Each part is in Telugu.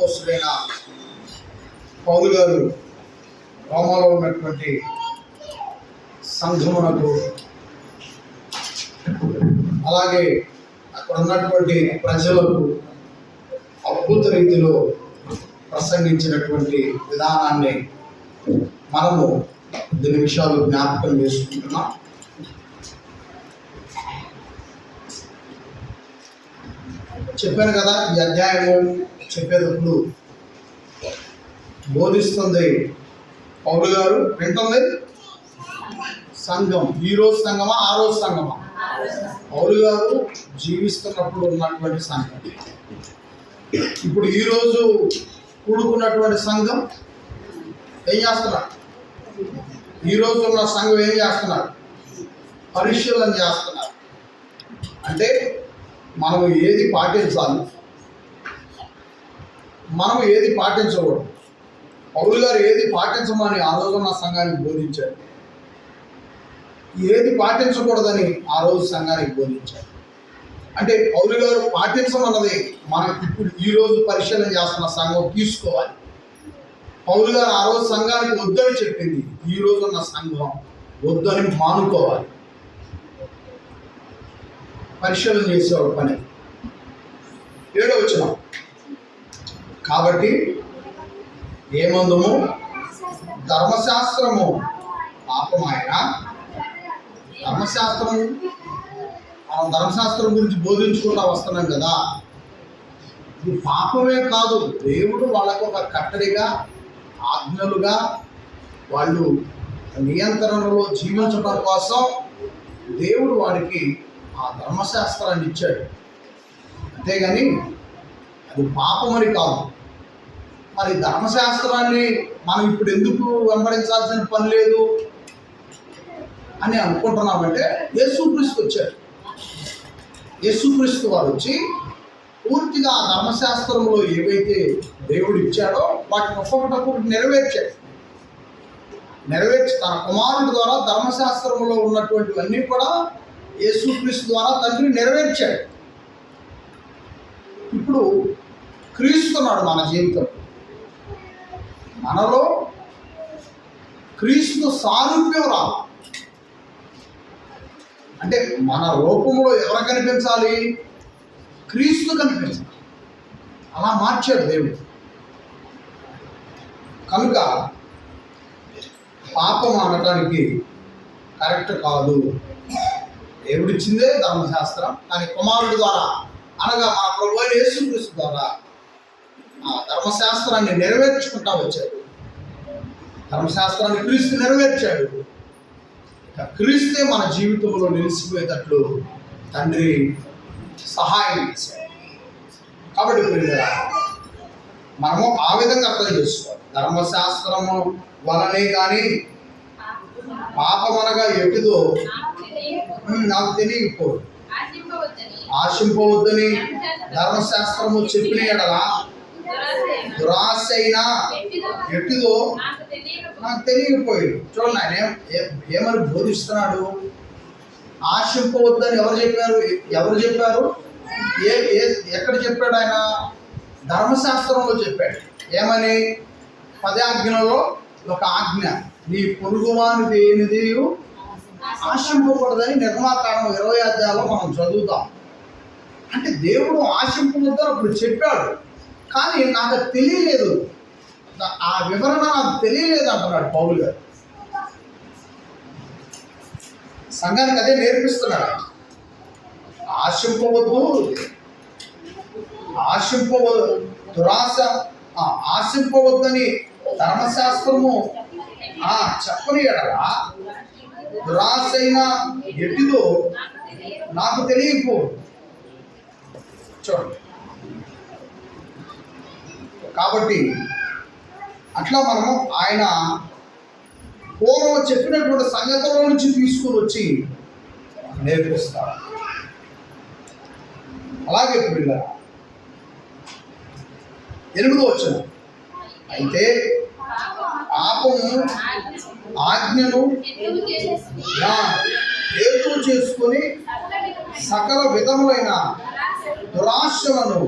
అపోస్తలుడైన పౌలు గారు రోమాలో ఉన్నటువంటి సంఘమునకు అలాగే అక్కడ ఉన్నటువంటి ప్రజలకు అద్భుత రీతిలో ప్రసంగించినటువంటి విధానాన్ని మనము 10 నిమిషాలు జ్ఞాపకం చేసుకుంటున్నాం. చెప్పాను కదా, ఈ అధ్యాయము చెప్పేటప్పుడు బోధిస్తుంది పౌలు గారు, వింటుంది సంఘం. ఈరోజు సంఘమా ఆ రోజు సంఘమా? పౌలు గారు జీవిస్తున్నప్పుడు ఉన్నటువంటి సంఘం. ఇప్పుడు ఈరోజు కూడుకున్నటువంటి సంఘం ఏం చేస్తున్నారు? ఈరోజు ఉన్న సంఘం ఏం చేస్తున్నారు? పరిశీలన చేస్తున్నారు. అంటే మనం ఏది పాటించాలి, మనం ఏది పాటించకూడదు. పౌలు గారు ఏది పాటించమని ఆ రోజు ఉన్న సంఘానికి బోధించారు, ఏది పాటించకూడదని ఆ రోజు సంఘానికి బోధించారు. అంటే పౌలు గారు పాటించమన్నది మనం ఇప్పుడు ఈరోజు పరిశీలన చేస్తున్న సంఘం తీసుకోవాలి. పౌలు గారు ఆ రోజు సంఘానికి వద్దని చెప్పింది, ఈ రోజు ఉన్న సంఘం వద్దని మానుకోవాలి. పరిశీలన చేసేవాడు పని. 7వ వచనం, కాబట్టి ఏమందుము ధర్మశాస్త్రము పాపమాయన. ధర్మశాస్త్రం, మనం ధర్మశాస్త్రం గురించి బోధించుకుంటూ వస్తున్నాం కదా, ఇది పాపమే కాదు. దేవుడు వాళ్ళకు ఒక కట్టడిగా, ఆజ్ఞలుగా, వాళ్ళు నియంత్రణలో జీవించడం కోసం దేవుడు వారికి ఆ ధర్మశాస్త్రాన్ని ఇచ్చాడు. అంతేగాని అది పాపమని కాదు. మరి ధర్మశాస్త్రాన్ని మనం ఇప్పుడు ఎందుకు వెంబడించాల్సిన పని లేదు అని అనుకుంటున్నామంటే, యేసుక్రీస్తు వచ్చారు. యేసుక్రీస్తు వారు వచ్చి పూర్తిగా ఆ ధర్మశాస్త్రంలో ఏవైతే దేవుడు ఇచ్చాడో వాటిని ఒక్కొక్కటి నెరవేర్చాడు. తన కుమారుడి ద్వారా ధర్మశాస్త్రంలో ఉన్నటువంటివన్నీ కూడా యేసుక్రీస్తు ద్వారా తండ్రి నెరవేర్చాడు. ఇప్పుడు క్రీస్తున్నాడు మన జీవితం. మనలో క్రీస్తు సారూప్యం రావాలి. అంటే మన రూపంలో ఎవరు కనిపించాలి? క్రీస్తు కనిపించాలి. అలా మార్చాడు దేవుడు. కనుక పాపం అనడానికి కరెక్ట్ కాదు. దేవుడిచ్చిందే ధర్మశాస్త్రం, కానీ కుమారుడి ద్వారా అనగా మన ప్రభువైన యేసుక్రీస్తు ద్వారా ఆ ధర్మశాస్త్రాన్ని నెరవేర్చుకుంటా వచ్చాడు. ధర్మశాస్త్రాన్ని క్రీస్తు నెరవేర్చాడు. క్రీస్తే మన జీవితంలో నిలిచిపోయేటట్లు తండ్రి సహాయం చేశాడు. కాబట్టి ప్రియులారా, మనము ఆ విధంగా అర్థం చేసుకోవాలి. ధర్మశాస్త్రము వలనే కానీ పాపమనగా ఎటుదో నాకు తెలియకపోదు, ఆశింపవద్దని ధర్మశాస్త్రము చెప్పిన ఎడల దురాశ అయినా ఎటుదో నాకు తెలియకపోయాడు. చూడండి, ఆయన ఏమని బోధిస్తున్నాడు? ఆశింపవద్దని ఎవరు చెప్పారు? ఎక్కడ చెప్పాడు ఆయన? ధర్మశాస్త్రంలో చెప్పాడు. ఏమని? 10 ఆజ్ఞలలో ఒక ఆజ్ఞ, నీ పొరుగువాని దేనిది ఆశింపకూడదని నిర్మాకాండం 20 అధ్యాయంలో మనం చదువుతాం. అంటే దేవుడు ఆశింపవద్దని అప్పుడు చెప్పాడు, కానీ నాకు తెలియలేదు, ఆ వివరణ నాకు తెలియలేదు అంటున్నాడు పౌలు గారు. సంఘానికి అదే నేర్పిస్తున్నాడు. ఆశింపవద్దని ధర్మశాస్త్రము చెప్పని ఎడల దురాశ అయినా ఎట్టిదో నాకు తెలియకపోదు. చూడండి, కాబట్టి అట్లా మనము ఆయన పూర్వం చెప్పినటువంటి సంగతుల నుంచి తీసుకుని వచ్చి నేర్పిస్తారు. అలాగే ఇప్పుడు 8వ వచనం, అయితే పాపము ఆజ్ఞను హేతువు చేసుకొని సకల విధములైన దురాశలను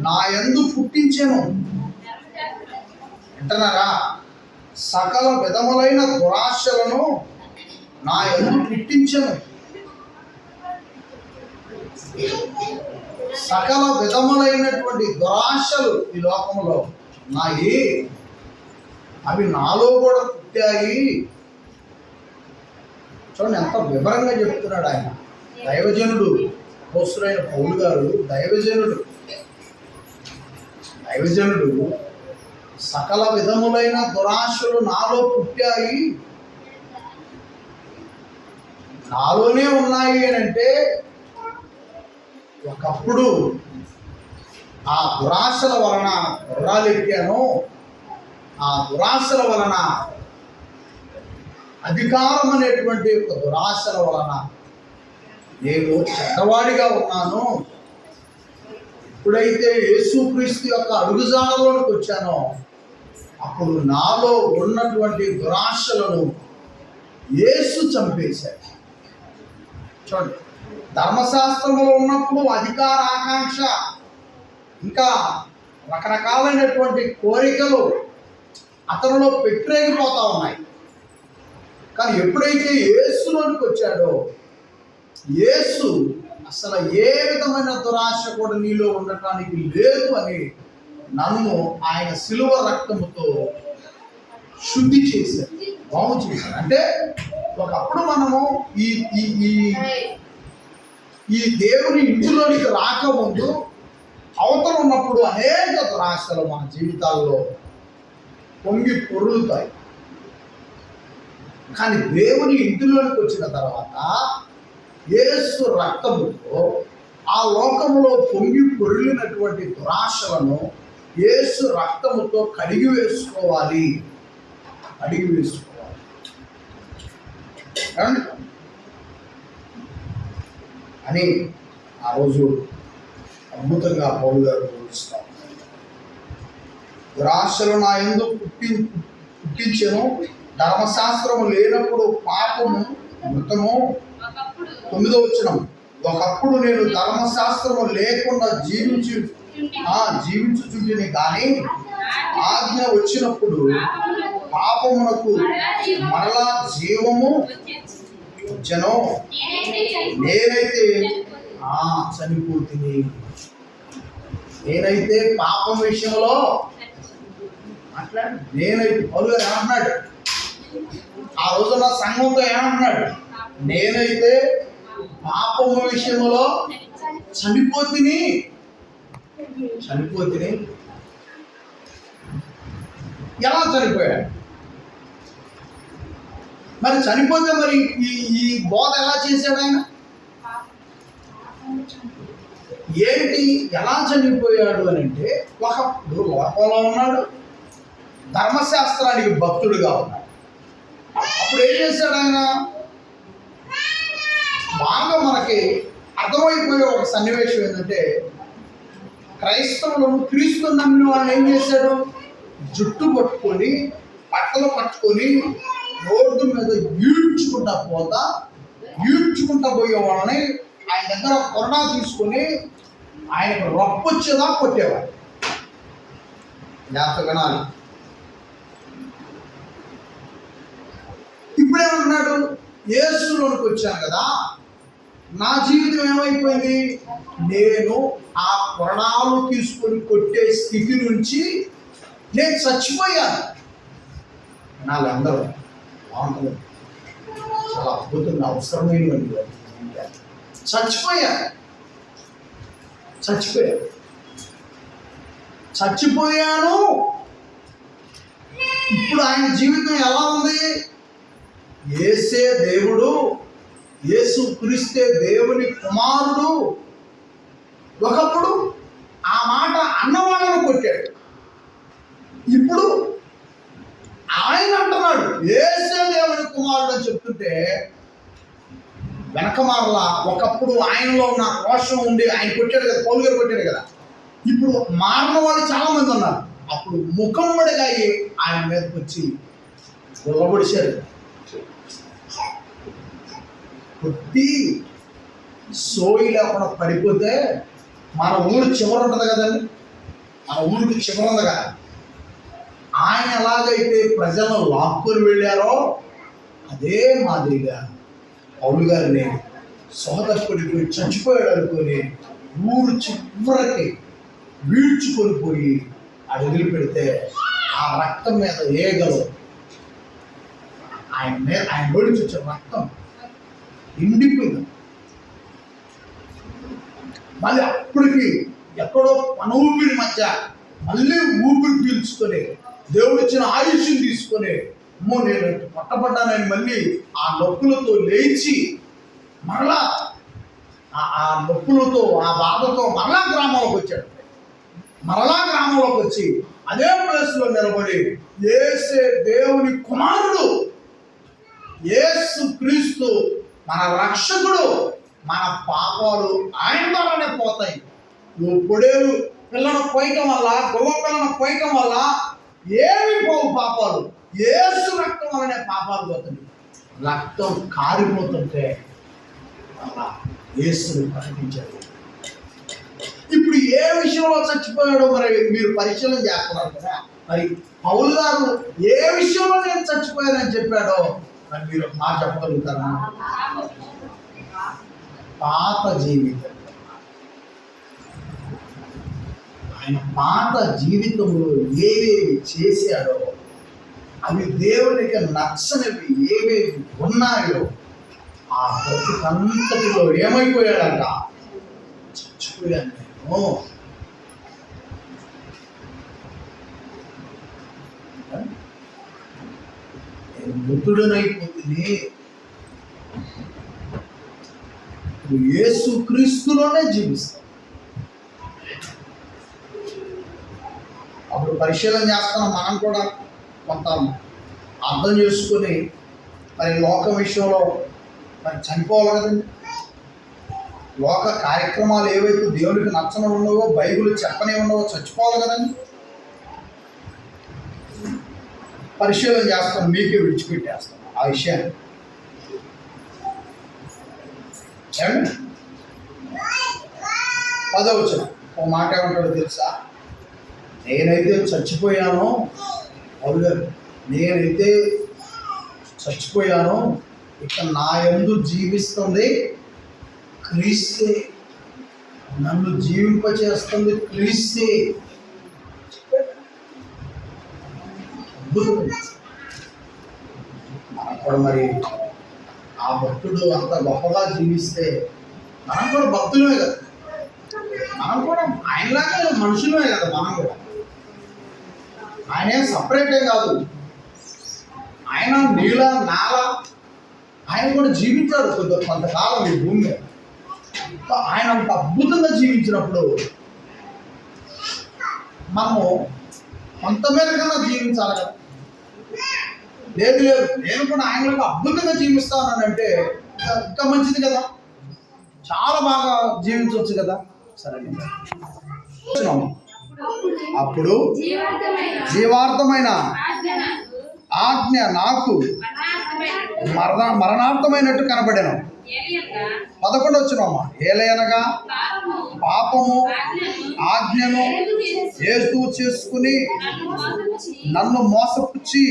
నా యందు పుట్టించెను. అంటున్నారా, సకల విధములైన దురాశలను నా యందు పుట్టించను. సకల విధములైనటువంటి దురాశలు ఈ లోకంలో ఉన్నాయి, అవి నాలో కూడా పుట్టాయి. చూడండి ఎంత వివరంగా చెప్తున్నాడు ఆయన. దైవజనుడు అపోస్తలుడైన పౌలు గారు దైవజనుడు సకల విధములైన దురాశలు నాలో పుట్టాయి, నాలోనే ఉన్నాయి అని అంటే ఒకప్పుడు ఆ దురాశల వలన గుర్రాలెక్కాను, ఆ దురాశల వలన అధికారం అనేటువంటి ఒక దురాశల వలన నేను చెడ్డవాడిగా ఉన్నాను. ఎప్పుడైతే యేసుక్రీస్తు యొక్క అడుగుజాడలోనికి వచ్చానో అప్పుడు నాలో ఉన్నటువంటి దురాశలను యేసు చంపేశాడు. చూడండి, ధర్మశాస్త్రంలో ఉన్నప్పుడు అధికార ఆకాంక్ష, ఇంకా రకరకాలైనటువంటి కోరికలు అతనిలో పెట్టిరేగిపోతా ఉన్నాయి. కానీ ఎప్పుడైతే యేసులోనికి వచ్చాడో, యేసు అసలు ఏ విధమైన దురాశ కూడా నీలో ఉండటానికి లేదు అని నన్ను ఆయన శిలువ రక్తముతో శుద్ధి చేశారు, బాగు చేశారు. అంటే ఒకప్పుడు మనము ఈ ఈ ఈ ఈ దేవుని ఇంటిలోనికి రాకముందు అవతల ఉన్నప్పుడు అనేక దురాశలు మన జీవితాల్లో పొంగి పొర్లుతాయి. కానీ దేవుని ఇంటిలోనికి వచ్చిన తర్వాత యేసు రక్తముతో ఆ లోకములో పొంగి పొర్లినటువంటి దురాశలను యేసు రక్తముతో కడిగి వేసుకోవాలి అని ఆ రోజు అద్భుతంగా పౌలు గారు బోధిస్తాం. దురాశలు నా యందు పుట్టించెను, ధర్మశాస్త్రము లేనప్పుడు పాపము మృతము. 9వ వచనం, ఒకప్పుడు నేను ధర్మశాస్త్రము లేకుండా జీవించుచుంటిని కానీ ఆజ్ఞ వచ్చినప్పుడు పాపమునకు మరలా జీవము వచ్చెను. నేనైతే చనిపోతుంది. నేనైతే పాపం విషయంలో నేనైతే పౌలు గారు ఏమంటున్నాడు, ఆ రోజున సంఘంతో ఏమంటున్నాడు, నేనైతే పాపము విషయంలో చనిపోతిని. ఎలా చనిపోయాడు? మరి చనిపోతే మరి ఈ బోధ ఎలా చేశాడు ఆయన? ఏంటి, ఎలా చనిపోయాడు అని అంటే, ఒకప్పుడు లోకంలో ఉన్నాడు, ధర్మశాస్త్రానికి భక్తుడిగా ఉన్నాడు. అప్పుడు ఏం చేశాడు ఆయన? బాగా మనకి అర్థమైపోయే ఒక సన్నివేశం ఏంటంటే, క్రైస్తవులను క్రీస్తు నమ్మిన వాళ్ళని ఏం చేశాడు? జుట్టు పట్టుకొని బట్టలు పట్టుకొని రోడ్డు మీద ఈడ్చుకుంటా పోయే వాళ్ళని ఆయన దగ్గర కొరడా తీసుకొని ఆయనకు రప్పొచ్చేదా కొట్టేవాడు. జాతకనాలి. ఇప్పుడేమన్నాడు, యేసులోనికి వచ్చాను కదా, నా జీవితం ఏమైపోయింది, నేను ఆ కొరడాలు తీసుకొని కొట్టే స్థితి నుంచి నేను చచ్చిపోయాను. నాలందరూ బాగుంటుంది, చాలా అద్భుతంగా అవసరమైనటువంటి చచ్చిపోయాను. ఇప్పుడు ఆయన జీవితం ఎలా ఉంది? యేసే దేవుడు, యేసు క్రీస్తే దేవుని కుమారుడు. ఒకప్పుడు ఆ మాట అన్నవాళ్ళను కొట్టాడు, ఇప్పుడు ఆయన అంటున్నాడు యేసే దేవుని కుమారుడు అని చెప్తుంటే వెనక మారలా. ఒకప్పుడు ఆయనలో ఉన్న రోషం ఉండి ఆయన కొట్టాడు కదా, పౌలు గారు కొట్టాడు కదా, ఇప్పుడు మారిన వాళ్ళు చాలా మంది ఉన్నారు. అప్పుడు ముఖమ్మడిగా ఆయన మీదకి వచ్చి గుల్లబడిశారు, కొట్టి సోయి లేకుండా పడిపోతే మన ఊరు చివర ఉంటుంది కదండి, మన ఊరికి చివర ఉంది కదా, ఆయన ఎలాగైతే ప్రజలను లాక్కొని వెళ్ళారో అదే మాదిరిగా పౌలు గారిని సోదరుడికి చచ్చిపోయాడు అనుకొని ఊరు చివరికి వీడ్చుకొని పోయి అడుగులు పెడితే ఆ రక్తం మీద ఏగలు ఆయన నోడిచి వచ్చిన రక్తం ఎండిపోయింది. మళ్ళీ అప్పటికి ఎక్కడో మన ఊపిరి మధ్య మళ్ళీ ఊపిరి పీల్చుకొని దేవుడు ఇచ్చిన ఆయుష్ని తీసుకొని అమ్మో నేను పట్టబడ్డానని మళ్ళీ ఆ నొప్పులతో లేచి మరలా ఆ నొప్పులతో ఆ బాధతో మరలా గ్రామంలోకి వచ్చాడు. మరలా గ్రామంలోకి వచ్చి అదే ప్లేస్లో నిలబడి యేసే దేవుని కుమారుడు యేసు క్రీస్తు మన రక్షకుడు, మన పాపాలు ఆయన ద్వారానే పోతాయి. నువ్వు పొడేలు పిల్లను పోయటం వల్ల గొవ్వ పిల్లను పోయటం వల్ల ఏమి పోవు పాపాలు, యేసు రక్తం వల్లనే పాపాలు పోతుంది. రక్తం కారిపోతుంటే అలా యేసుని ప్రకటించారు. ఇప్పుడు ఏ విషయంలో చచ్చిపోయాడో మరి మీరు పరిశీలన చేస్తున్నారు కదా. మరి పౌలు గారు ఏ విషయంలో నేను చచ్చిపోయానని చెప్పాడో మరి మీరు ఒక మాట చెప్పగలుగుతారా? పాత జీవితం. ఆయన పాత జీవితంలో ఏవేవి చేశాడో అవి దేవునికి నచ్చనివి ఏవేవి ఉన్నాయో ఆ బ్రతుకంతటిలో ఏమైపోయాడంట? చచ్చిపోయాను నేను మృతుడనైపోతుంది. యేసు క్రీస్తులోనే జీవిస్తాం. అప్పుడు పరిశీలన చేస్తున్నాం. మనం కూడా కొంత అర్థం చేసుకుని మరి లోక విషయంలో మరి చనిపోవాలి కదండి. లోక కార్యక్రమాలు ఏవైతే దేవుడికి నచ్చని ఉండవో, బైబిల్ చెప్పనే ఉండవో చచ్చిపోవాలి కదండి. పరిశీలన చేస్తాను, మీకే విడిచిపెట్టేస్తాను ఆ విషయాన్ని. ఏమండి 10వ వచనం ఒక మాట ఏమంటాడో తెలుసా? నేనైతే చచ్చిపోయాను, అవుగారు నేనైతే చచ్చిపోయాను, ఇక నా యందు జీవిస్తుంది క్రీస్తే, నన్ను జీవింపచేస్తుంది క్రీస్తే. మనం కూడా మరి ఆ భక్తుడు అంత గొప్పగా జీవిస్తే మనం కూడా భక్తులమే కదా. మనం కూడా ఆయనలాగే మనుషులమే కదా. మనం కూడా ఆయన సపరేటే కాదు. ఆయన నీల నాల ఆయన కూడా జీవించాడు కొంతకాలం ఈ భూమి మీద. ఆయన అంత అద్భుతంగా జీవించినప్పుడు మనము కొంతమేర కన్నా జీవించాలి కదా. లేదు లేదు నేను కూడా ఆయనలో అద్భుతంగా జీవిస్తానంటే ఇంకా మంచిది కదా, చాలా బాగా జీవించవచ్చు కదా. సరే అప్పుడు జీవార్థమైన ఆజ్ఞ నాకు మరణార్థమైనట్టు కనబడెను. 11 వచ్చినమ్మా. ఏలయనగా పాపము ఆజ్ఞను యేసు చేసుకుని నన్ను మోసపుచ్చి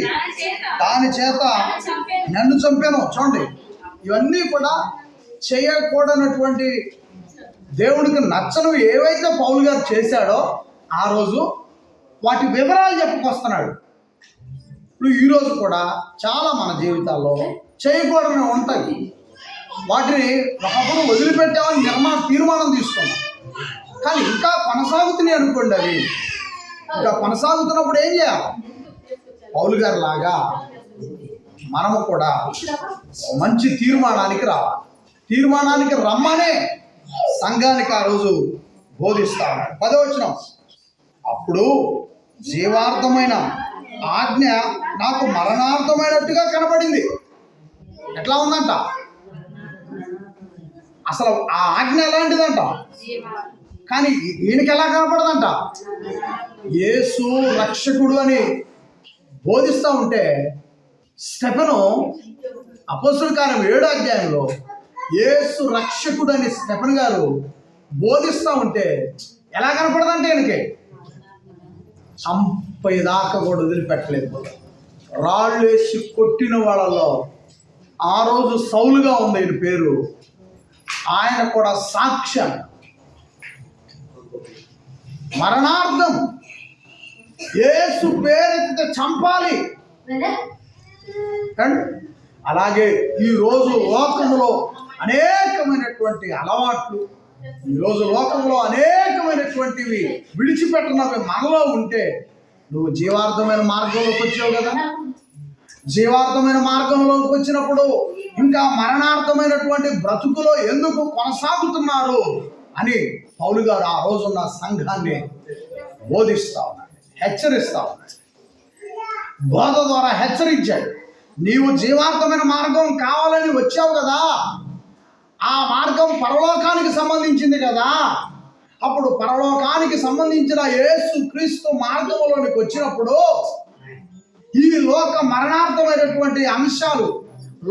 దాని చేత నన్ను చంపాను. చూడండి, ఇవన్నీ కూడా చేయకూడనటువంటి దేవుడికి నచ్చనివి ఏవైతే పౌలు గారు చేశాడో ఆ రోజు వాటి వివరాలు చెప్పుకొస్తున్నాడు. ఇప్పుడు ఈరోజు కూడా చాలా మన జీవితాల్లో చేయకూడని ఉంటాయి. వాటిని ఒకప్పుడు వదిలిపెట్టామని తీర్మానం తీసుకున్నాం, కానీ ఇంకా కొనసాగుతున్నాయి అనుకోండి. అవి ఇంకా కొనసాగుతున్నప్పుడు ఏం చేయాలి? పౌలు గారి లాగా మనము కూడా మంచి తీర్మానానికి రావాలి. తీర్మానానికి రమ్మనే సంఘానికి ఆ రోజు బోధిస్తా ఉన్నాడు. 10వ వచనం. అప్పుడు జీవార్థమైన ఆజ్ఞ నాకు మరణార్థమైనట్టుగా కనబడింది. ఎట్లా ఉందంట? అసలు ఆ ఆజ్ఞ ఎలాంటిదంట? కానీ ఈయనకి ఎలా కనపడదంట? యేసు రక్షకుడు అని బోధిస్తూ ఉంటే స్టెఫెను అపోస్తలుల కార్యం 7వ అధ్యాయంలో యేసు రక్షకుడు అని స్టెఫెన్ గారు బోధిస్తూ ఉంటే ఎలా కనపడదంటే ఈయనకి చంపేదాకా కూడా వదిలిపెట్టలేదు. రాళ్ళు వేసి కొట్టిన వాళ్ళలో ఆ రోజు సౌలుగా ఉంది ఆయన పేరు. ఆయన కూడా సాక్ష్యం, మరణార్థం యేసు పేరెత్తితే చంపాలి. అలాగే ఈరోజు లోకంలో అనేకమైనటువంటి అలవాట్లు, ఈరోజు లోకంలో అనేకమైనటువంటివి విడిచిపెట్టినవి మనలో ఉంటే, నువ్వు జీవార్థమైన మార్గంలోకి వచ్చావు కదా. జీవార్థమైన మార్గంలోకి వచ్చినప్పుడు ఇంకా మరణార్థమైనటువంటి బ్రతుకులో ఎందుకు కొనసాగుతున్నారు అని పౌలు గారు ఆ రోజున్న సంఘాన్ని బోధిస్తా ఉన్నాడు, హెచ్చరిస్తా ఉన్నాడు. బోధ ద్వారా హెచ్చరించాడు. నీవు జీవార్థమైన మార్గం కావాలని వచ్చావు కదా, ఆ మార్గం పరలోకానికి సంబంధించింది కదా. అప్పుడు పరలోకానికి సంబంధించిన యేసు క్రీస్తు మార్గంలోనికి వచ్చినప్పుడు ఈ లోక మరణార్థమైనటువంటి అంశాలు,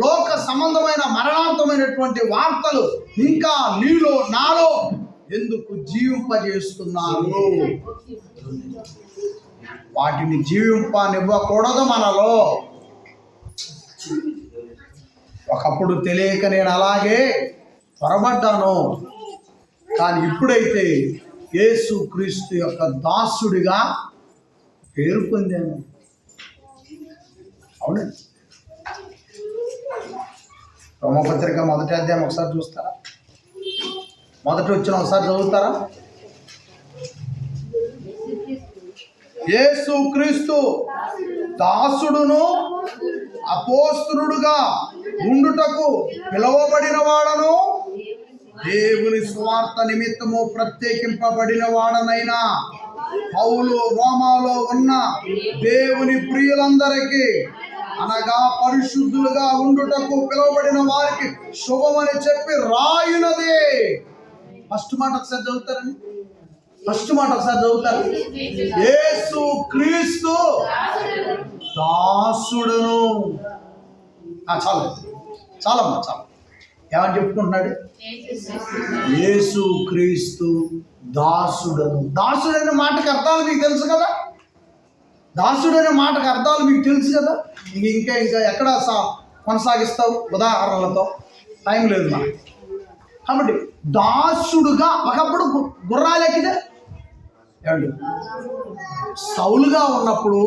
లోక సంబంధమైన మరణార్థమైనటువంటి వార్తలు ఇంకా నీలో నాలో ఎందుకు జీవింపజేస్తున్నారు? వాటిని జీవింపనివ్వకూడదు మనలో. ఒకప్పుడు తెలియక నేను అలాగే పొరబడ్డాను, కానీ ఇప్పుడైతే యేసు క్రీస్తు యొక్క దాసుడిగా పేరు పొందాను. అవునండి. రోమపత్రిక 1వ అధ్యాయం ఒకసారి చూస్తారా? మొదటి వచ్చిన ఒకసారి చదువుతారా? యేసు క్రీస్తు దాసుడును అపోస్తలుడుగా ఉండుటకు పిలువబడిన వాడను, దేవుని స్వార్థ నిమిత్తము ప్రత్యేకింపబడిన వాడనైనా పౌలు రోమాలో ఉన్న దేవుని ప్రియులందరికీ, అనగా పరిశుద్ధులుగా ఉండుటకు పిలువబడిన వారికి శుభమని చెప్పి రాయునదే. ఫస్ట్ మాట ఒకసారి చదువుతారండి. ఫస్ట్ మాట ఒకసారి చదువుతారు. యేసు క్రీస్తు దాసుడును. చాలు చాలమ్మా, చాలు. ఏమని చెప్పుకుంటున్నాడు? యేసు క్రీస్తు దాసుడును. దాసుడు అనే మాటకు అర్థాలు మీకు తెలుసు కదా. దాసుడు అనే మాటకు అర్థాలు మీకు తెలుసు కదా. ఇంకా ఎక్కడ కొనసాగిస్తావు ఉదాహరణలతో? టైం లేదు మనకి. కాబట్టి దాసుడుగా ఒకప్పుడు గుర్రాలు ఎక్కితే ఏమండి, సౌలుగా ఉన్నప్పుడు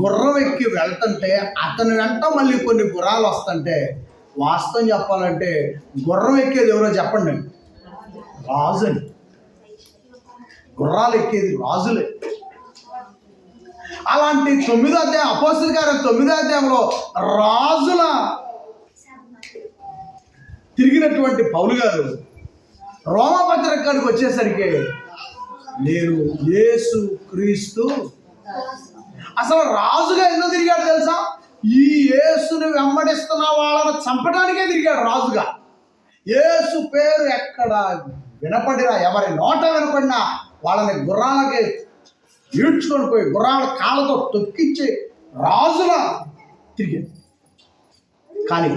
గుర్రం ఎక్కి వెళ్తుంటే అతని వెంట మళ్ళీ కొన్ని గుర్రాలు వస్తుంటే, వాస్తవం చెప్పాలంటే గుర్రం ఎక్కేది ఎవరో చెప్పండి? రాజు అని. గుర్రాలు ఎక్కేది రాజులే. అలాంటి 9వ అధ్యాయం అపోస్తలుల కార్యం 9వ అధ్యాయంలో రాజుల తిరిగినటువంటి పౌలు గారు రోమపత్రిక కాడికి వచ్చేసరికి నేను యేసు క్రీస్తు, అసలు రాజుగా ఎందుకు తిరిగాడు తెలుసా? ఈ యేసుని వెంబడిస్తున్న వాళ్ళని చంపడానికే తిరిగాడు రాజుగా. యేసు పేరు ఎక్కడ వినపడినా, ఎవరి నోట వినపడినా వాళ్ళని గుర్రాలకి ఈడ్చుకొని పోయి గుర్రాల కాళ్ళతో తొక్కించి రాజులా తిరిగాడు. కానీ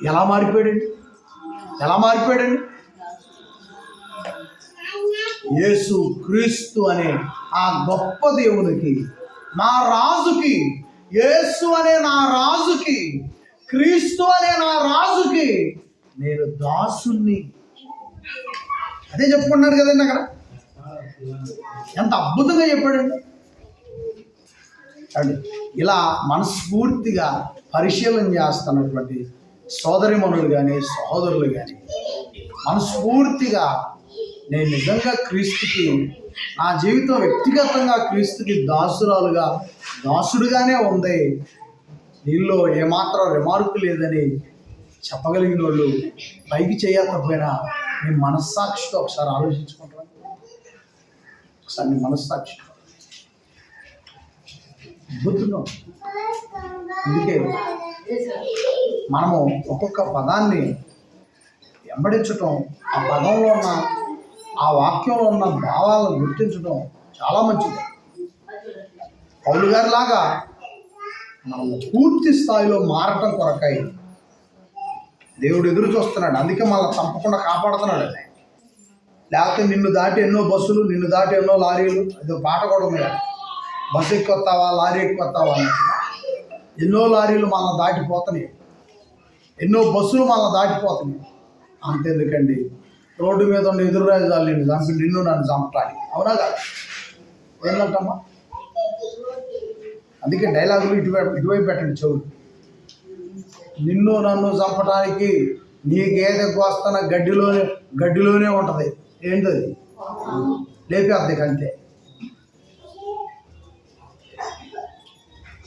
ఎలా మారిపోయాడండి? యేసు క్రీస్తు అనే ఆ గొప్ప దేవునికి, నా రాజుకి, యేసు అనే నా రాజుకి, క్రీస్తు అనే నా రాజుకి నేను దాసుని. అదే చెప్పుకున్నాడు కదండి అక్కడ. ఎంత అద్భుతంగా చెప్పాడండి. ఇలా మనస్ఫూర్తిగా పరిశీలన చేస్తున్నటువంటి సోదరిమణులు కానీ సహోదరులు కానీ మనస్ఫూర్తిగా నేను నిజంగా క్రీస్తుకి, నా జీవితం వ్యక్తిగతంగా క్రీస్తుకి దాసుడుగానే ఉంది, దీనిలో ఏమాత్రం రిమార్కు లేదని చెప్పగలిగిన వాళ్ళు పైకి చేయకపోయినా నీ మనస్సాక్షితో ఒకసారి ఆలోచించుకుంటాను. ఒకసారి నీ మనస్సాక్షి అద్భుతంగా. అందుకే మనము ఒక్కొక్క పదాన్ని వెంబడించటం, ఆ పదంలో ఉన్న, ఆ వాక్యంలో ఉన్న భావాలను గుర్తించడం చాలా మంచిది. పౌలు గారి లాగా మనము పూర్తి స్థాయిలో మారటం కొరకై దేవుడు ఎదురు చూస్తున్నాడు. అందుకే మనల్ని తప్పకుండా కాపాడుతున్నాడు. లేకపోతే నిన్ను దాటి ఎన్నో బస్సులు, నిన్ను దాటి ఎన్నో లారీలు. అదో పాట కూడా ఉంది కదా, బస్సు ఎక్కొస్తావా లారీ ఎక్కొస్తావా అన్నట్టుగా ఎన్నో లారీలు మనల్ని దాటిపోతున్నాయి, ఎన్నో బస్సులు మనల్ని దాటిపోతున్నాయి. అంతెందుకండి, రోడ్డు మీద ఉన్న ఎదురు రాజాలు నిన్ను చంపి నిన్ను నన్ను చంపడానికి. అవునా కదా? ఏంటమ్మా? అందుకే డైలాగులు ఇటువైపు పెట్టండి చెవులు. నిన్ను నన్ను చంపడానికి నీ గేదె కోస్తున్న గడ్డిలోనే ఉంటుంది. ఏంటది? లేపేద్ది అంతే.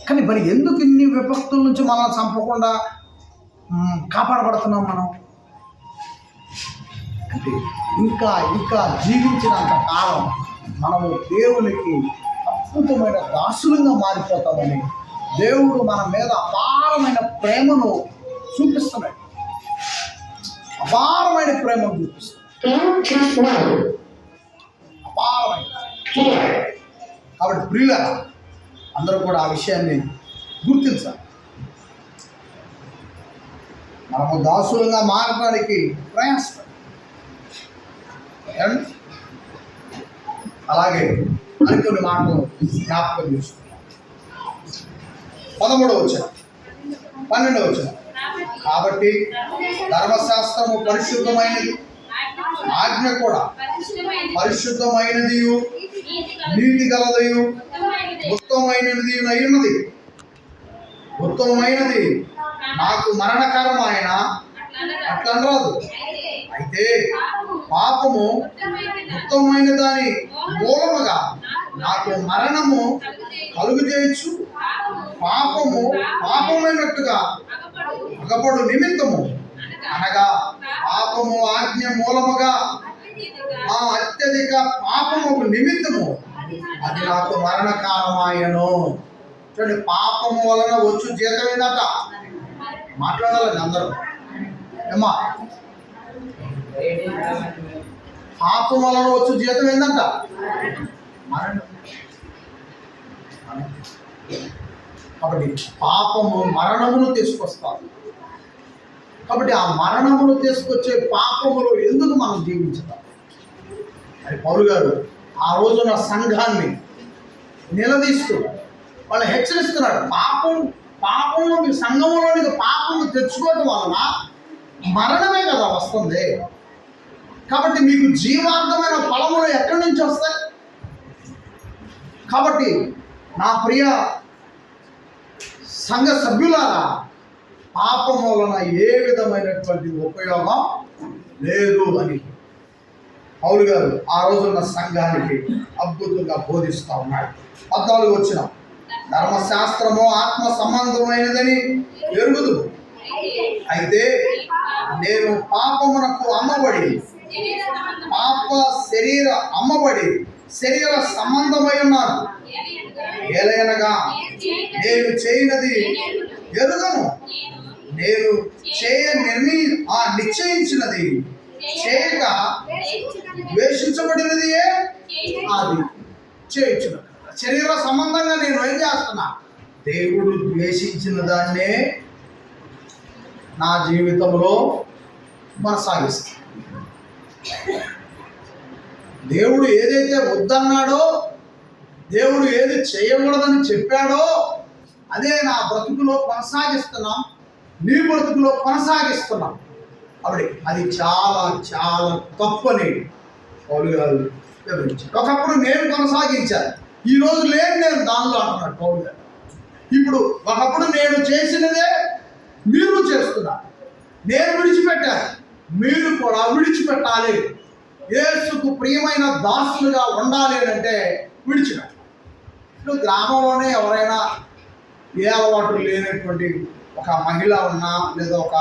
కానీ మరి ఎందుకు ఇన్ని విపత్తుల నుంచి మనల్ని చంపకుండా కాపాడబడుతున్నాం మనం అంటే, ఇంకా జీవించినంత కాలం మనము దేవునికి అద్భుతమైన దాసులుగా మారిపోతామని దేవుడు మన మీద అపారమైన ప్రేమను చూపిస్తున్నాడు. అపారమైన ప్రేమను చూపిస్తున్నాడు. అపారమైన. కాబట్టి ప్రియులారా, అందరూ కూడా ఆ విషయాన్ని గుర్తించాలి. మనము దాసులుగా మారడానికి ప్రయాసపడాలి. అలాగే మరికొన్ని మాటలు జ్ఞాపకం చేసుకుంటాం. 11వ వచనం, 12వ వచనం. కాబట్టి ధర్మశాస్త్రము పరిశుద్ధమైనది, ఆజ్ఞ కూడా పరిశుద్ధమైనది, నీతి గలదయు ఉత్తమమైనది అయ్యున్నది. ఉత్తమమైనది నాకు మరణకరమైన అట్లా రాదు. అయితే పాపము ఉత్తమమైన దాని మూలముగా నాకు మరణము కలుగు చేయొచ్చు. పాపమైనట్టుగా అగపడు నిమిత్తము, అనగా పాపము ఆజ్ఞ మూలముగా అత్యధిక పాపము నిమిత్తము అది నాకు మరణకారమాయను. చూడండి, పాపము వలన వచ్చు జీతం ఏందట? మాట్లాడాలని అందరూ ఏమా? పాపం వలన వచ్చు జీతం ఏందంట? మరణం. కాబట్టి పాపము మరణమును తీసుకొస్తాడు. కాబట్టి ఆ మరణమును తీసుకొచ్చే పాపములు ఎందుకు మనం జీవించుతాం అని పౌలు గారు ఆ రోజున సంఘాన్ని నిలదీస్తూ వాళ్ళు హెచ్చరిస్తున్నాడు. పాపము మీ సంఘంలోనికి పాపము తెచ్చుకోవటం వలన మరణమే కదా వస్తుంది. కాబట్టి మీకు జీవాంతమైన ఫలములు ఎక్కడి నుంచి వస్తాయి? కాబట్టి నా ప్రియ సంఘ సభ్యులారా, పాపం వలన ఏ విధమైనటువంటి ఉపయోగం లేదు అని పౌలు గారు ఆ రోజున్న సంఘానికి అద్భుతంగా బోధిస్తూ ఉన్నాడు. 14వ వచనం, ధర్మశాస్త్రము ఆత్మ సంబంధమైనదని ఎరుగుదు. అయితే నేను పాపమునకు అమ్మబడి శరీర సంబంధమై ఉన్నాను. ఏలైనగా నేను చేయనది ఎరుగను, నేను నిశ్చయించినది చేయక ద్వేషించబడినది అది చేయించిన. శరీర సంబంధంగా నేను ఏం చేస్తున్నా? దేవుడు ద్వేషించిన దాన్నే నా జీవితంలో కొనసాగిస్తాను. దేవుడు ఏదైతే వద్దన్నాడో, దేవుడు ఏది చేయకూడదని చెప్పాడో అదే నా బ్రతుకులో కొనసాగిస్తున్నాం, నీ బ్రతుకులో కొనసాగిస్తున్నాం. అప్పుడు అది చాలా చాలా తప్పని పౌలు గారు వివరించారు. ఒకప్పుడు నేను కొనసాగించాను, ఈరోజు నేను దానిలో అంటున్నాడు పౌలు గారు. ఇప్పుడు ఒకప్పుడు నేను చేసినదే మీరు చేస్తున్నారు. నేను విడిచిపెట్టాను, మీరు కూడా విడిచిపెట్టాలి. యేసుకు ప్రియమైన దాసులుగా ఉండాలి అంటే విడిచిపెట్టాలి. ఇప్పుడు గ్రామంలోనే ఎవరైనా ఏ అలవాటు లేనటువంటి ఒక మహిళ ఉన్నా, లేదా ఒక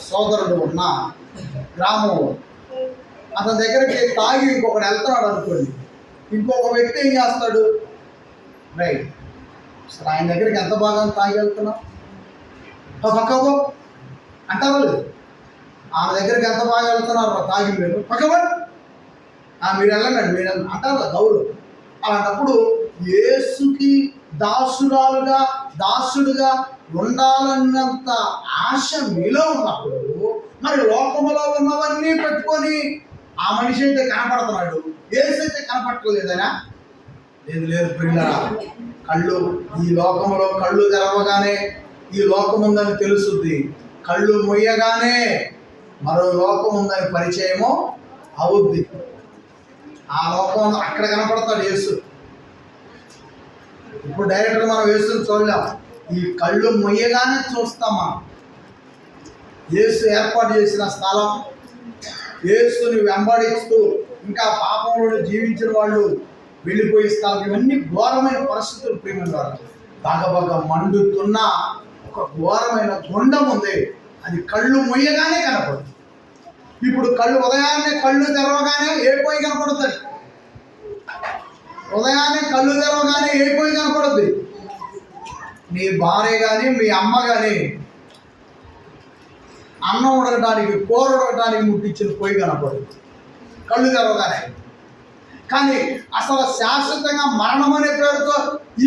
సోదరుడు ఉన్నా గ్రామంలో, అతని దగ్గరికి తాగి ఇంకొకటి వెళ్తున్నాడు అనుకోండి, ఇంకొక వ్యక్తి ఏం చేస్తాడు? రైట్, అసలు ఆయన దగ్గరికి ఎంత బాగా తాగి వెళ్తున్నావు పక్కవో అంటారా లేదు? ఆమె దగ్గరికి ఎంత బాగా వెళ్తున్నారు తాగి, మీరు పక్కబడి మీరు వెళ్ళండి, మీరు అంటారా గౌరవం. అలాంటప్పుడు యేసుకి దాసుడుగా ఉండాలన్నంత ఆశ మీలో ఉన్నప్పుడు మరి లోకములో ఉన్నవన్నీ పెట్టుకొని ఆ మనిషి అయితే కనపడుతున్నాడు, యేసు అయితే కనపడలేదనా? లేదు లేదు పిల్లరా, కళ్ళు ఈ లోకంలో కళ్ళు తెరవగానే ఈ లోకం ఉందని తెలుస్తుంది, కళ్ళు మొయ్యగానే మరో లోకం ఉందని పరిచయము అవుద్ది. ఆ లోకం అక్కడ కనపడతాడు యేసు. ఇప్పుడు డైరెక్ట్గా మనం యేసుని చూడలేం, ఈ కళ్ళు మొయ్యగానే చూస్తాం మనం. యేసు ఏర్పాటు చేసిన స్థలం, యేసుని వెంబడిస్తూ ఇంకా పాపంలో జీవించిన వాళ్ళు వెళ్ళిపోయే స్థలం, ఇవన్నీ ఘోరమైన పరిస్థితులు. ప్రేమ ద్వారా బాగ మండుతున్న ఒక ఘోరమైన గుండం ఉంది, అది కళ్ళు మొయ్యగానే కనపడుతుంది. ఇప్పుడు ఉదయాన్నే కళ్ళు తెరవగానే ఏ పోయి కనపడుతుంది? ఉదయాన్నే కళ్ళు తెరవగానే ఏ పోయి కనపడుద్ది? నీ భార్య కానీ మీ అమ్మ కానీ అన్నం ఉడకడానికి, కూర ఉడకడానికి ముట్టించిన పొయ్యి కనపడుతుంది కళ్ళు తెరవగానే. కానీ అసలు శాశ్వతంగా మరణం అనే పేరుతో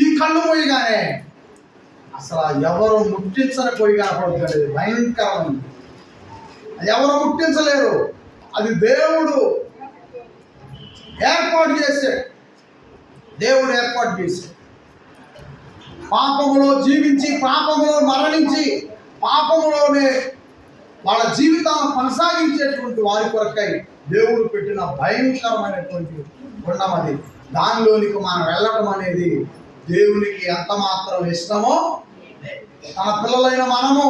ఈ కళ్ళు పోయిగానే అసలు ఎవరు ముట్టించని పొయ్యి కనపడుతుంది. భయంకరమైంది, అది ఎవరు ముట్టించలేరు. అది దేవుడు ఏర్పాటు చేశాడు. దేవుడు ఏర్పాటు చేశాడు. పాపములో జీవించి, పాపములో మరణించి, పాపములోనే వాళ్ళ జీవితాలను కొనసాగించేటువంటి వారి కొరకై దేవుడు పెట్టిన భయంకరమైనటువంటి గుండం అది. దానిలోనికి మనం వెళ్ళటం అనేది దేవునికి ఎంత మాత్రం ఇష్టమో, తన పిల్లలైన మనము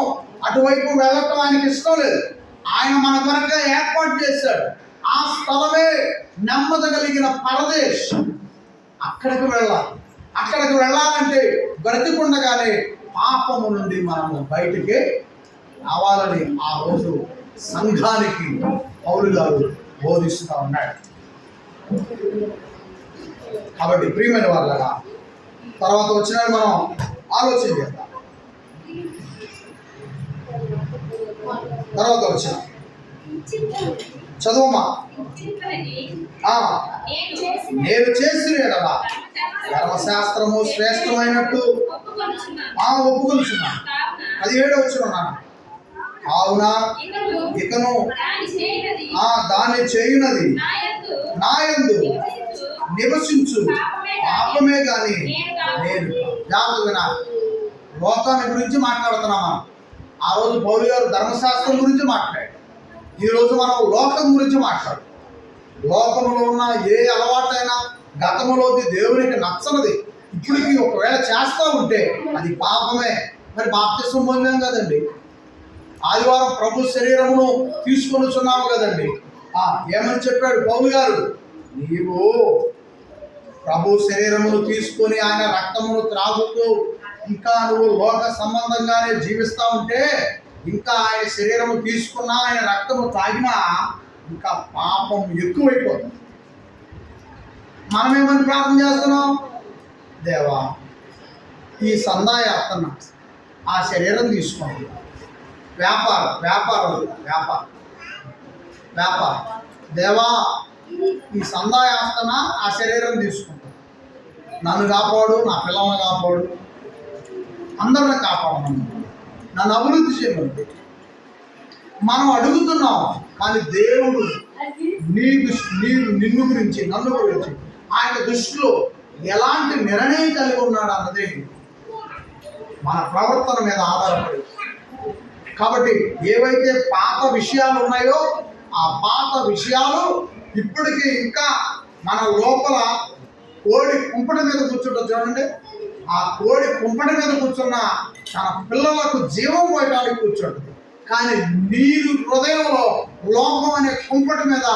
అటువైపు వెళ్ళటం ఆయనకి ఇష్టం లేదు. ఆయన మన కొరకై ఏర్పాటు చేశాడు. ఆ స్థలమే నెమ్మది కలిగిన పరదేశ్. అక్కడికి వెళ్ళాలి. అక్కడికి వెళ్ళాలంటే బ్రతికుండగానే పాపము నుండి మనము బయటికి రావాలని ఆ రోజు సంఘానికి పౌలు గారు బోధిస్తూ ఉన్నాడు. కాబట్టి ప్రియమైన వాళ్ళగా తర్వాత వచ్చినాడు మనం ఆలోచన చేద్దాం. తర్వాత వచ్చిన చదువుమా. నేను చేసిన ఎడల ధర్మశాస్త్రము శ్రేష్టమైనట్టు ఒప్పుకొనుచున్నాను. 17 వచ్చినాను. కావున ఇకను దాన్ని చేయునది నా యందు నివసించు పాపమే గాని నేను. జాగ్రత్తగా లోకాన్ని గురించి మాట్లాడుతున్నామా? ఆ రోజు పౌలు గారు ధర్మశాస్త్రం గురించి మాట్లాడాడు. ఈరోజు మనం లోకం గురించి మాట్లాడు. లోకంలో ఉన్న ఏ అలవాటైనా గతంలోది దేవునికి నచ్చనిది ఇప్పటికి ఒకవేళ చేస్తూ ఉంటే అది పాపమే. మరి బాప్తిస్మం పొందాం కదండి, ఆదివారం ప్రభు శరీరమును తీసుకొని వచ్చున్నాము కదండి. ఏమని చెప్పాడు పౌలు గారు? నీవు ప్రభు శరీరమును తీసుకొని ఆయన రక్తమును త్రాగుతూ ఇంకా నువ్వు లోక సంబంధంగానే జీవిస్తూ ఉంటే, ఇంకా ఆయన శరీరము తీసుకున్నా ఆయన రక్తము తాగినా ఇంకా పాపం ఎక్కువైపోతుంది. మనమేమని ప్రార్థన చేస్తున్నాం? దేవా, ఈ సందాయ అత్తన్నా ఆ శరీరం తీసుకోండి. వ్యాపారం దేవా, ఈ సందాయ ఆస్తన ఆ శరీరం తీసుకుంటాం. నన్ను కాపాడు, నా పిల్లల్ని కాపాడు, అందరిని కాపాడమని, నన్ను అభివృద్ధి చేయమంది మనం అడుగుతున్నాం. కానీ దేవుడు నిన్ను గురించి, నన్ను గురించి ఆయన దృష్టిలో ఎలాంటి నిర్ణయం కలిగి ఉన్నాడు అన్నది మన ప్రవర్తన మీద ఆధారపడి. కాబట్టి ఏవైతే పాత విషయాలు ఉన్నాయో ఆ పాత విషయాలు ఇప్పటికీ ఇంకా మన లోపల కోడి కుంపటి మీద కూర్చుంటుంది చూడండి. ఆ కోడి కుంపటి మీద కూర్చున్న తన పిల్లలకు జీవం పోయడానికి కూర్చుంటుంది. కానీ నీరు హృదయంలో లోకం అనే కుంపటి మీద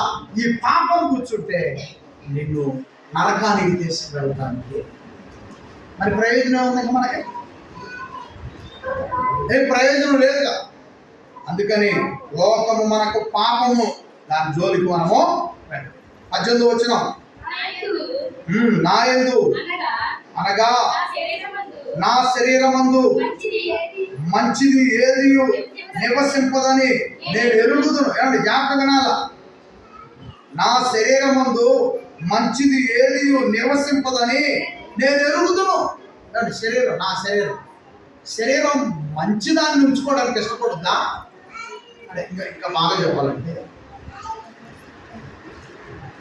ఈ పాపం కూర్చుంటే నిన్ను నరకానికి తీసుకువెళ్ళడానికి మరి ప్రయోజనం ఉంది మనకి? ఏం ప్రయోజనం లేదుగా. అందుకని లోకము మనకు పాపము, దాని జోలికి మనము 18 వచ్చినాం. నా యందు అనగా నా శరీరమందు మంచిది ఏది నివసింపదని నేను ఎరుగుదును. ఏమండి జాగ్రత్త వినాల. నా శరీరమందు మంచిది ఏది నివసింపదని నేను ఎరుగుదును. ఏమండి శరీరం, నా శరీరం మంచిదాన్ని ఉంచుకోవడానికి ఇష్టపడుతుందా? అంటే ఇంకా బాగా చెప్పాలంటే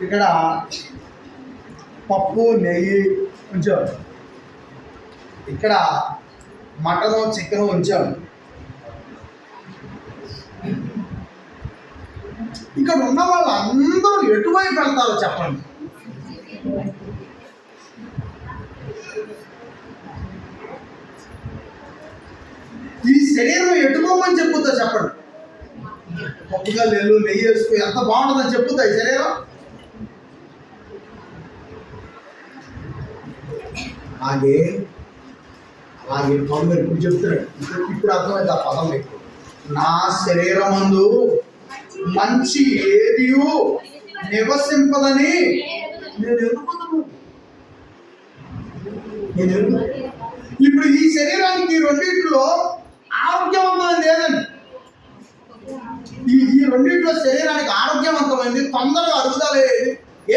ఇక్కడ పప్పు నెయ్యి ఉంచాం, ఇక్కడ మటను చికెన్ ఉంచాం. ఇక్కడ ఉన్న వాళ్ళందరూ ఎటువైపు వెళ్తారో చెప్పండి. ఈ శరీరం ఎటుకోమని చెప్పుద్దా చెప్పండి. పప్పుగా నెల్లు నెయ్యి వేసుకో ఎంత బాగుంటుందని చెప్పుద్దా ఈ శరీరం. అలాగే అలాగే పౌలు ఇప్పుడు చెప్తున్నాడు. ఇప్పుడు అర్థమైంది ఆ పదం మీకు. నా శరీరమందు మంచి ఏది నివసింపదని నేను ఎరుగుతాను. ఇప్పుడు ఈ శరీరానికి రెండింటిలో ఆరోగ్యవంతమైనది ఏదండి? ఈ రెండింటిలో శరీరానికి ఆరోగ్యవంతమైంది, తొందరగా అరుగుదల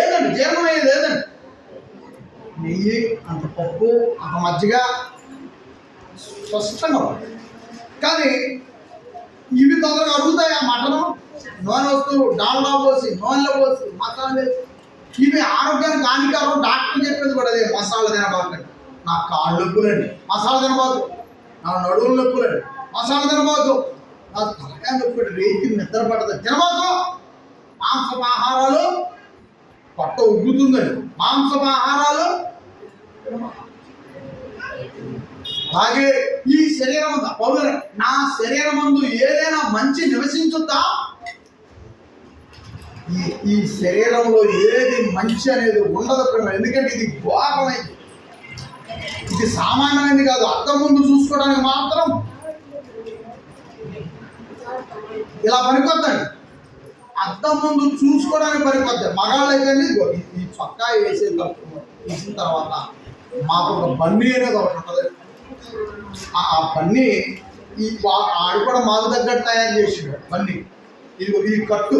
ఏదండి? జీర్ణమయ్యేది ఏదండి? నెయ్యి, అంత పప్పు, అంత మజ్జిగ, స్పష్టంగా. కానీ ఇవి తొందరగా అరుగుతాయి. ఆ మటను నూనె వస్తువు డాల్డా పోసి నూనెలో పోసి మసాలా వేసి ఇవి ఆరోగ్యానికి హానికరం. డాక్టర్ చెప్పేది కూడా అదే, మసాలా తినబాకండి. నా కాళ్ళు నొప్పులండి మసాలా తినబాకు, నా నడువులు నొప్పులండి మసాలా తినబాకు, నా తలకాయ నొప్పి రేతి నిద్ర పడదు తినబాకు. మాంసపు ఆహారాలు పొట్ట ఉగ్గుతుందండి. మాంసపు ఆహారాలు అలాగే ఈ శరీరం పౌలు నా శరీరమందు ఏదైనా మంచి నివసించుద్దా? ఈ శరీరంలో ఏది మంచి అనేది ఉండదు ప్రేమ. ఎందుకంటే ఇది ఘోరమైంది, ఇది సామాన్యమైనది కాదు. అద్దం ముందు చూసుకోవడానికి మాత్రం ఇలా పనికొద్దండి. అద్దం ముందు చూసుకోవడానికి పనికొద్దాయి. మగాళ్ళు అయితే ఈ చొక్కా వేసిన తర్వాత మాకు ఒక బన్నీ అనేది ఒకటి ఉంటుంది. ఆ బన్నీ ఆడు కూడా మాకు తగ్గట్టు తయారు చేసాడు బన్నీ. ఈ కట్టు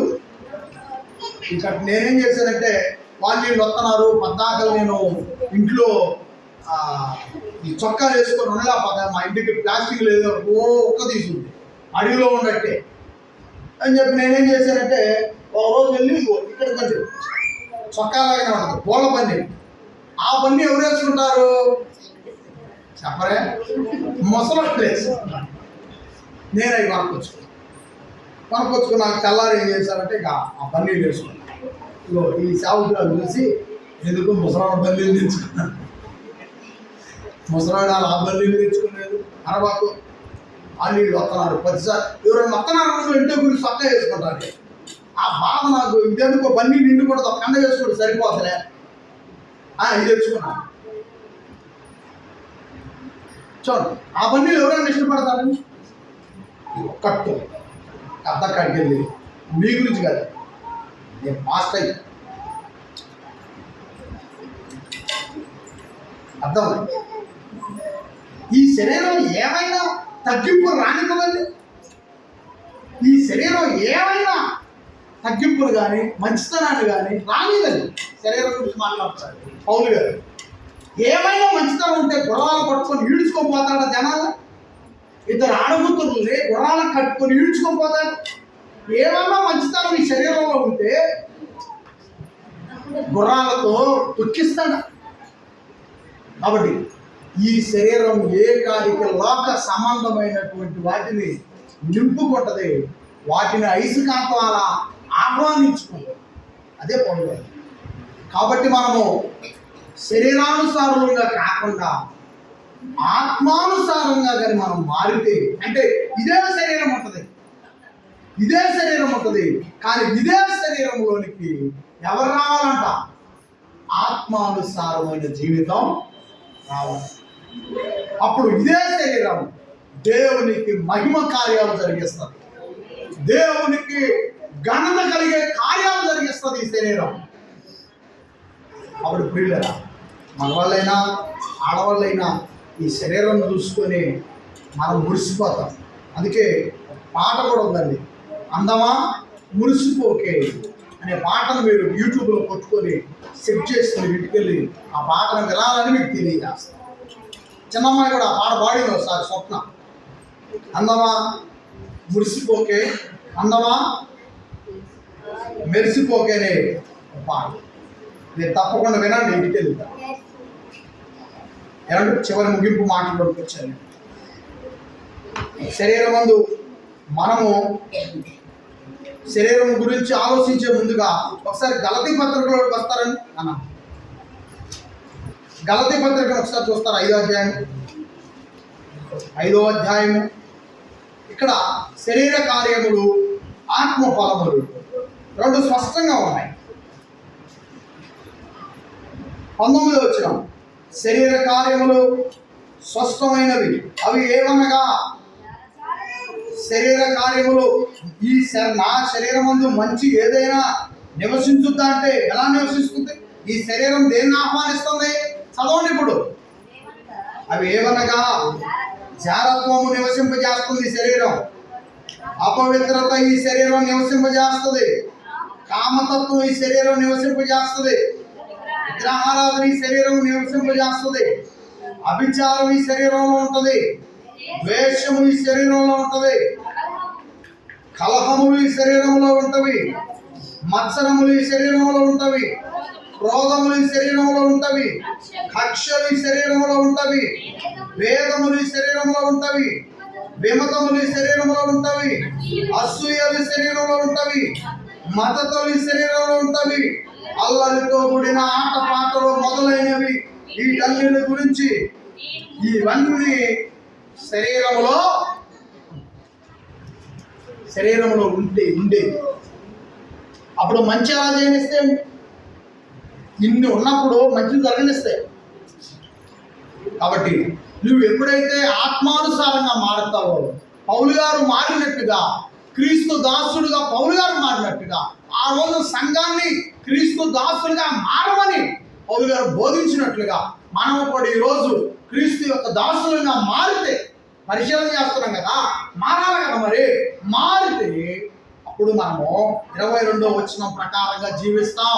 నేనేం చేశానంటే, వాళ్ళు వీళ్ళు వస్తున్నారు పద్దాకలు నేను ఇంట్లో ఈ చొక్కా వేసుకొని ఉండలేకపోతే మా ఇంటికి ప్లాస్టిక్ లేదు ఒక్క తీసుకుంది అడవిలో ఉన్నట్టే అని చెప్పి నేనేం చేశానంటే, ఒక రోజు వెళ్ళి ఇక్కడ కొంచెం చొక్కాలాగానే ఉంటుంది పూల పన్నీ. ఆ పన్నీ ఎవరు వేసుకుంటారు చెప్పరే? ముసలి ప్లేస్. నేను అవి కొనుక్కొచ్చుకుని నాకు తెల్లారు ఏం చేశానంటే ఇక ఆ పన్నీరు వేసుకున్నాను. ఇగో ఈ సాగులు చూసి ఎందుకు ముసలాడు బల్లీలు తెచ్చుకున్నాను. ముసలాడు అలా ఆ బల్లీలు తెచ్చుకునేది అనబాకు. వాళ్ళు వీళ్ళు వస్తున్నారు ప్రతిసారి ఎవరైనా వస్తున్నారు ఇంటి గురించి చొక్కా వేసుకుంటారు. ఆ బాధ నాకు ఇదెందుకో బన్నీ నిండు కూడా కండ వేసుకుంటే సరిపోతలే ఇది తెచ్చుకున్నాను. చూడండి ఆ బన్నీలు ఎవరైనా ఇష్టపడతారని కట్టు అర్థం కడిగింది. మీ గురించి కాదు, నేను మాస్టర్ అయ్యి అర్థం. ఈ శరీరం ఏమైనా తగ్గింపులు రానివ్వదండి. ఈ శరీరం ఏమైనా తగ్గింపులు కానీ మంచితనాన్ని కానీ రానివ్వదండి. శరీరం గురించి మాట్లాడతారు పౌలు గారు. ఏమైనా మంచితనం ఉంటే గుర్రాలు పట్టుకొని ఈడ్చుకోపోతాడా జనాలు? ఇద్దరు ఆడగుతుల్ని గుర్రాలను కట్టుకొని ఈడ్చుకోపోతాడు. ఏమన్నా మంచితనం ఈ శరీరంలో ఉంటే గుర్రాలతో తొక్కిస్తాడు. కాబట్టి ఈ శరీరం ఏ కాలిక లోక సంబంధమైనటువంటి వాటిని నింపుకుంటది, వాటిని ఐసుకాంతం అలా ఆహ్వానించుకుంటుంది. అదే పౌలు. కాబట్టి మనము శరీరానుసారులుగా కాకుండా ఆత్మానుసారంగా కానీ మనం మారితే, అంటే ఇదే శరీరం ఉంటుంది కానీ ఇదే శరీరంలోనికి ఎవరు రావాలంట? ఆత్మానుసారమైన జీవితం రావాలి. అప్పుడు ఇదే శరీరం దేవునికి మహిమ కార్యాలు జరిగిస్తుంది, దేవునికి ఘనత కలిగే కార్యాలు జరిగిస్తుంది ఈ శరీరం. అప్పుడు ప్రియులరా, మగవాళ్ళైనా ఆడవాళ్ళైనా ఈ శరీరం చూసుకొని మనం మురిసిపోతాం. అందుకే పాట కూడా ఉందండి, అందమా మురిసిపోకే అనే పాటను మీరు యూట్యూబ్లో కొట్టుకొని సెట్ చేసుకుని ఇంటికి వెళ్ళి ఆ పాటను వినాలని మీకు తెలియజేస్తాం. చిన్నమ్మాయి కూడా ఆ పాట పాడింది ఒకసారి స్వప్న. అందమా మురిసిపోకే, అందమా మెరిసిపోకేనే పాట. మీరు తప్పకుండా వినండి, ఇంటికి వెళ్తా ఏమంటే చివరి ముగింపు మాటలోకి వచ్చాను. శరీరమందు మనము శరీరం గురించి ఆలోచించే ముందుగా ఒకసారి గలతీ పత్రికలోకి వస్తారని అన్న. గలతీ పత్రికను ఒకసారి చూస్తారు, 5వ అధ్యాయము. ఇక్కడ శరీర కార్యములు, ఆత్మ ఫలములు రెండు స్పష్టంగా ఉన్నాయి. 19వ వచనం, శరీర కార్యములు స్పష్టమైనవి, అవి ఏమనగా శరీర కార్యములు. నా శరీరమందు మంచి ఏదైనా నివసించుద్దా అంటే ఎలా నివసిస్తుంది? ఈ శరీరం దేన్ని ఆహ్వానిస్తుంది? చదవండి ఇప్పుడు. అవి ఏమనగా జారత్వము నివసింపజేస్తుంది శరీరం, అపవిత్రత ఈ శరీరం నివసింపజేస్తుంది, కామతత్వం ఈ శరీరం నివసింపజేస్తుంది, విగ్రహారాధన ఈ శరీరం నివసింపజేస్తుంది, అభిచారం ఈ శరీరంలో ఉంటుంది, ద్వేషము ఈ శరీరంలో ఉంటుంది, కలహములు ఈ శరీరంలో ఉంటవి, మత్సరములు ఈ శరీరంలో ఉంటవి, క్రోధములు ఈ శరీరంలో ఉంటవి, కక్షలు ఈ శరీరంలో ఉంటవి, వేదములు ఈ శరీరంలో ఉంటవి, విమతములు ఈ శరీరంలో ఉంటవి, అసూయలు ఈ శరీరంలో ఉంటవి, మతతలు ఈ శరీరంలో ఉంటవి, అల్లరితో కూడిన ఆటపాటలు మొదలైనవి. వీటన్నిటి గురించి ఇవన్నీ శరీరంలో ఉండేది. అప్పుడు మంచి ఎలా చేయనిస్తే? ఇన్ని ఉన్నప్పుడు మంచి జరగనిస్తాయి. కాబట్టి నువ్వు ఎప్పుడైతే ఆత్మానుసారంగా మారుతావో, పౌలు గారు మారినట్టుగా, క్రీస్తు దాసుడుగా పౌలు గారు మారినట్టుగా, ఆ రోజు సంఘాన్ని క్రీస్తు దాసులుగా మారమని పౌలు గారు బోధించినట్లుగా మనం కూడా ఈరోజు క్రీస్తు యొక్క దాసులుగా మారితే, పరిశీలన చేస్తున్నాం కదా, మారాలి కదా. మరి మారితే అప్పుడు మనము 22వ వచనం ప్రకారంగా జీవిస్తాం,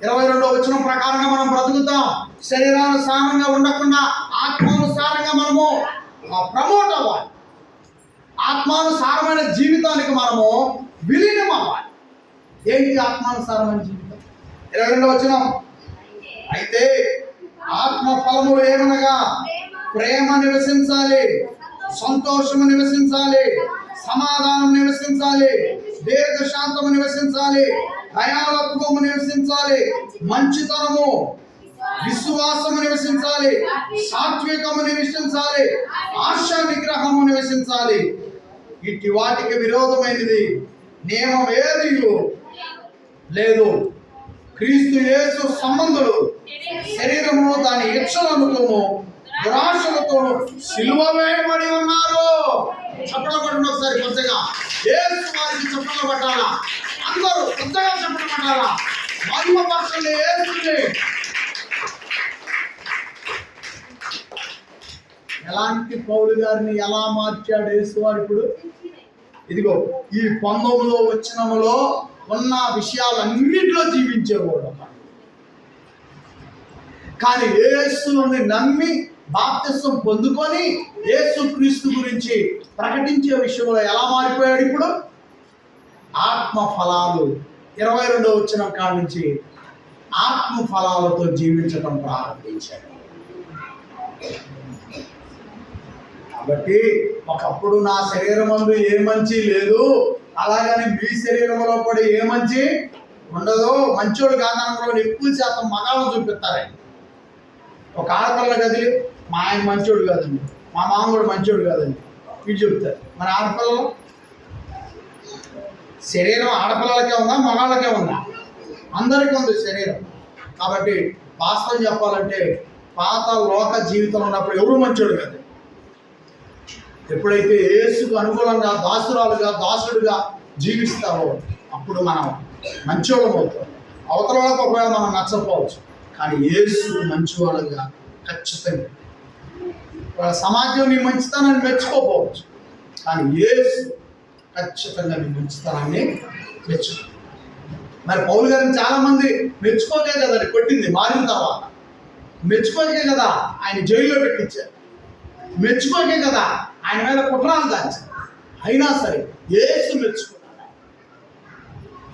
22వ వచనం ప్రకారంగా మనం బ్రతుకుతాం. శరీరానుసారంగా ఉండకుండా ఆత్మానుసారంగా మనము ప్రమోట్ అవ్వాలి. ఆత్మానుసారమైన జీవితానికి మనము విలీనం అవ్వాలి. ఏంటి ఆత్మానుసారమైన జీవితం? 22వ వచనం, అయితే ఆత్మ ఫలములు ఏమనగా ప్రేమ నివసించాలి, సంతోషము నివసించాలి, సమాధానం నివసించాలి, దీర్ఘశాంతము నివసించాలి, దయాళత్వము నివసించాలి, మంచితనము, విశ్వాసము నివసించాలి, సాత్వికము నివసించాలి, ఆశా నిగ్రహము నివసించాలి. ఇట్టి వాటికి విరోధమైనది నియమం ఏది లేదు. క్రీస్తు యేసు సంబంధులు శరీరమును దాని ఇచ్చలతోనూ దురాశలతోనూ సిలువ వేయబడి ఉన్నారు. చప్పట్లు కొట్టండి ఒకసారి కొత్తగా. యేసు వారికి చప్పట్లు పట్టాలా? అందరూ కొత్తగా చప్పట్లు పట్టాలా? మహిమపరచండి యేసుని. ఎలాంటి పౌలు గారిని ఎలా మార్చాడు యేసువారు? ఇప్పుడు ఇదిగో ఈ 19వ వచనములో ఉన్న విషయాలన్నింటిలో జీవించేవాడు. కానీ యేసుని నమ్మి బాప్తిసం పొందుకొని యేసు క్రీస్తు గురించి ప్రకటించే విషయంలో ఎలా మారిపోయాడు? ఇప్పుడు ఆత్మ ఫలాలు 22వ వచనం కాడి నుంచి ఆత్మ ఫలాలతో జీవించడం ప్రారంభించాడు. కాబట్టి ఒకప్పుడు నా శరీరం అందు ఏ మంచి లేదు, అలాగని మీ శరీరంలో కూడా ఏ మంచి ఉండదు. మంచోడు కాదనలో ఎక్కువ శాతం మగాళ్ళను చూపిస్తారు. ఒక ఆడపిల్ల గదిలి మా ఆయన మంచోడు కాదండి, మా మామ కూడా మంచోడు కాదండి వీళ్ళు చెప్తారు. మరి ఆడపిల్లలు శరీరం ఆడపిల్లలకే ఉందా మగాళ్ళకే ఉందా? అందరికీ ఉంది శరీరం. కాబట్టి వాస్తవం చెప్పాలంటే పాత లోక జీవితంలో ఉన్నప్పుడు ఎవరు మంచోడు కాదు. ఎప్పుడైతే యేసుకు అనుకూలంగా దాసురాలుగా దాసుడుగా జీవిస్తావో అప్పుడు మనం మంచివాళ్ళం అవుతాం. అవతల వాళ్ళకి ఒకవేళ మనం నచ్చకపోవచ్చు, కానీ యేసు మంచివాళ్ళగా ఖచ్చితంగా. వాళ్ళ సమాజం నీ మంచితనాన్ని మెచ్చుకోకపోవచ్చు, కానీ యేసు ఖచ్చితంగా నీ మంచితనాన్ని మెచ్చుకో. మరి పౌలు గారిని చాలామంది మెచ్చుకోకే కదండి కొట్టింది. మారిన తర్వాత మెచ్చుకోకే కదా ఆయన జైల్లో పెట్టించారు, మెచ్చుకోకే కదా ఆయన మీద కుట్రాలు దాచారు. అయినా సరే యేసు మెచ్చుకున్నాడు.